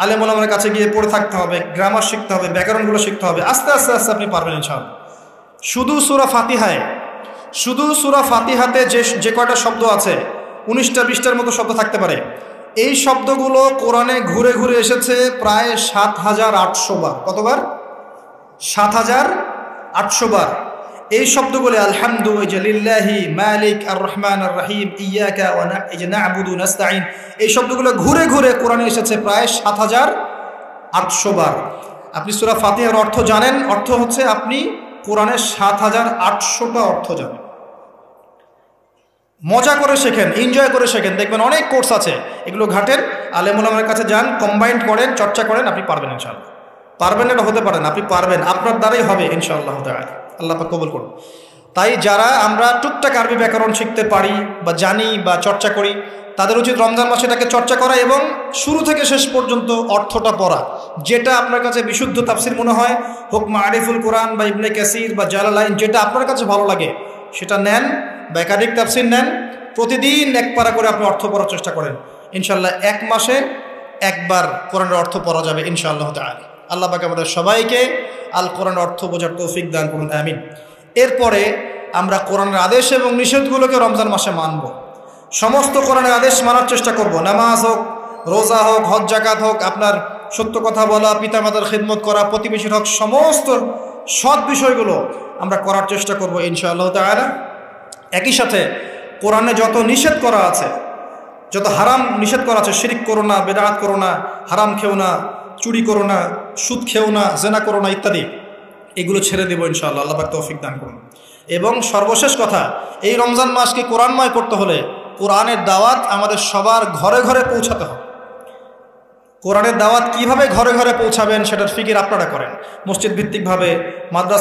আলেম ওলামার কাছে গিয়ে পড়ে থাকতে হবে, গ্রামার শিখতে হবে, ব্যাকরণগুলো শিখতে হবে। আস্তে আস্তে আস্তে আপনি পারবেন ইনশাআল্লাহ। শুধু সূরা ফাতিহাতে যে কয়টা শব্দ আছে, 19টা 20টার মতো শব্দ থাকতে পারে। এই শব্দগুলো কোরআনে ঘুরে ঘুরে এসেছে প্রায় 7,800 বার। কতবার? 7,800 বার। এই শব্দগুলো আলহামদু লিল্লাহি মালিক আর রহমান আর রহিম ইয়াকা ওয়া না'বুদু নাস্তাইন, এই শব্দগুলো ঘুরে ঘুরে কোরআনে এসেছে প্রায় 7,800 বার। আপনি সূরা ফাতিহার অর্থ জানেন, অর্থ হচ্ছে আপনি কোরআনের 7,800টা অর্থ জানেন। মজা করে শেখেন, এনজয় করে শেখেন। দেখবেন অনেক কোর্স আছে, এগুলো ঘাটেন, আলেম ওলামার কাছে যান, কম্বাইন্ড করেন, চর্চা করেন, আপনি পারবেন ইনশাআল্লাহ। পারবেন এটা হতে পারেন, আপনি পারবেন, আপনার দ্বারাই হবে ইনশাআল্লাহ তাআলা। আল্লাহ পাক কবুল করুন। তাই যারা আমরা টুকটাক আরবি ব্যাকরণ শিখতে পারি বা জানি বা চর্চা করি, তাদের উচিত রমজান মাসে এটাকে চর্চা করা এবং শুরু থেকে শেষ পর্যন্ত অর্থটা পড়া। যেটা আপনার কাছে বিশুদ্ধ তাফসির মনে হয়, হোক মারিফুল কোরআন বা ইবনে কাসির বা জালালাইন, যেটা আপনার কাছে ভালো লাগে সেটা নেন, বা একাধিক তাফসির নেন, প্রতিদিন এক পারা করে আপনি অর্থ পড়ার চেষ্টা করেন। ইনশাআল্লাহ এক মাসে একবার কোরআনের অর্থ পড়া যাবে ইনশাআল্লাহ তাআলা। আল্লাহ পাক আমাদের সবাইকে আল কোরআনের অর্থ বোঝার তৌফিক দান করুন, আমিন। এরপরে আমরা কোরআনের আদেশ এবং নিষেধগুলোকে রমজান মাসে মানব। সমস্ত কোরআনের আদেশ মানার চেষ্টা করব। নামাজ হোক, রোজা হোক, হজ জাকাত হোক, আপনার সত্য কথা বলা, পিতামাতার খিদমত করা, প্রতিবেশীর হক, সমস্ত সৎ বিষয়গুলো আমরা করার চেষ্টা করব ইনশাআল্লাহ তাআলা। একই সাথে কোরআনে যত নিষেধ করা আছে, যত হারাম নিষেধ করা আছে, শিরিক করো না, বেদাত করো না, হারাম খেও না, চুরি করো না, সুদ খেও না, জেনা করো না ইত্যাদি, এগুলো ছেড়ে দেবো ইনশাআল্লাহ। আল্লাহ পাক তৌফিক দান করুন। এবং সর্বশেষ কথা, এই রমজান মাসকে কোরআনময় করতে হলে কোরআনের দাওয়াত আমাদের সবার ঘরে ঘরে পৌঁছাতে হবে। কোরআনের দাওয়াত কিভাবে ঘরে ঘরে পৌঁছাবেন সেটার ফিকির আপনারা করেন, মসজিদ ভিত্তিকভাবে, মাদ্রাসা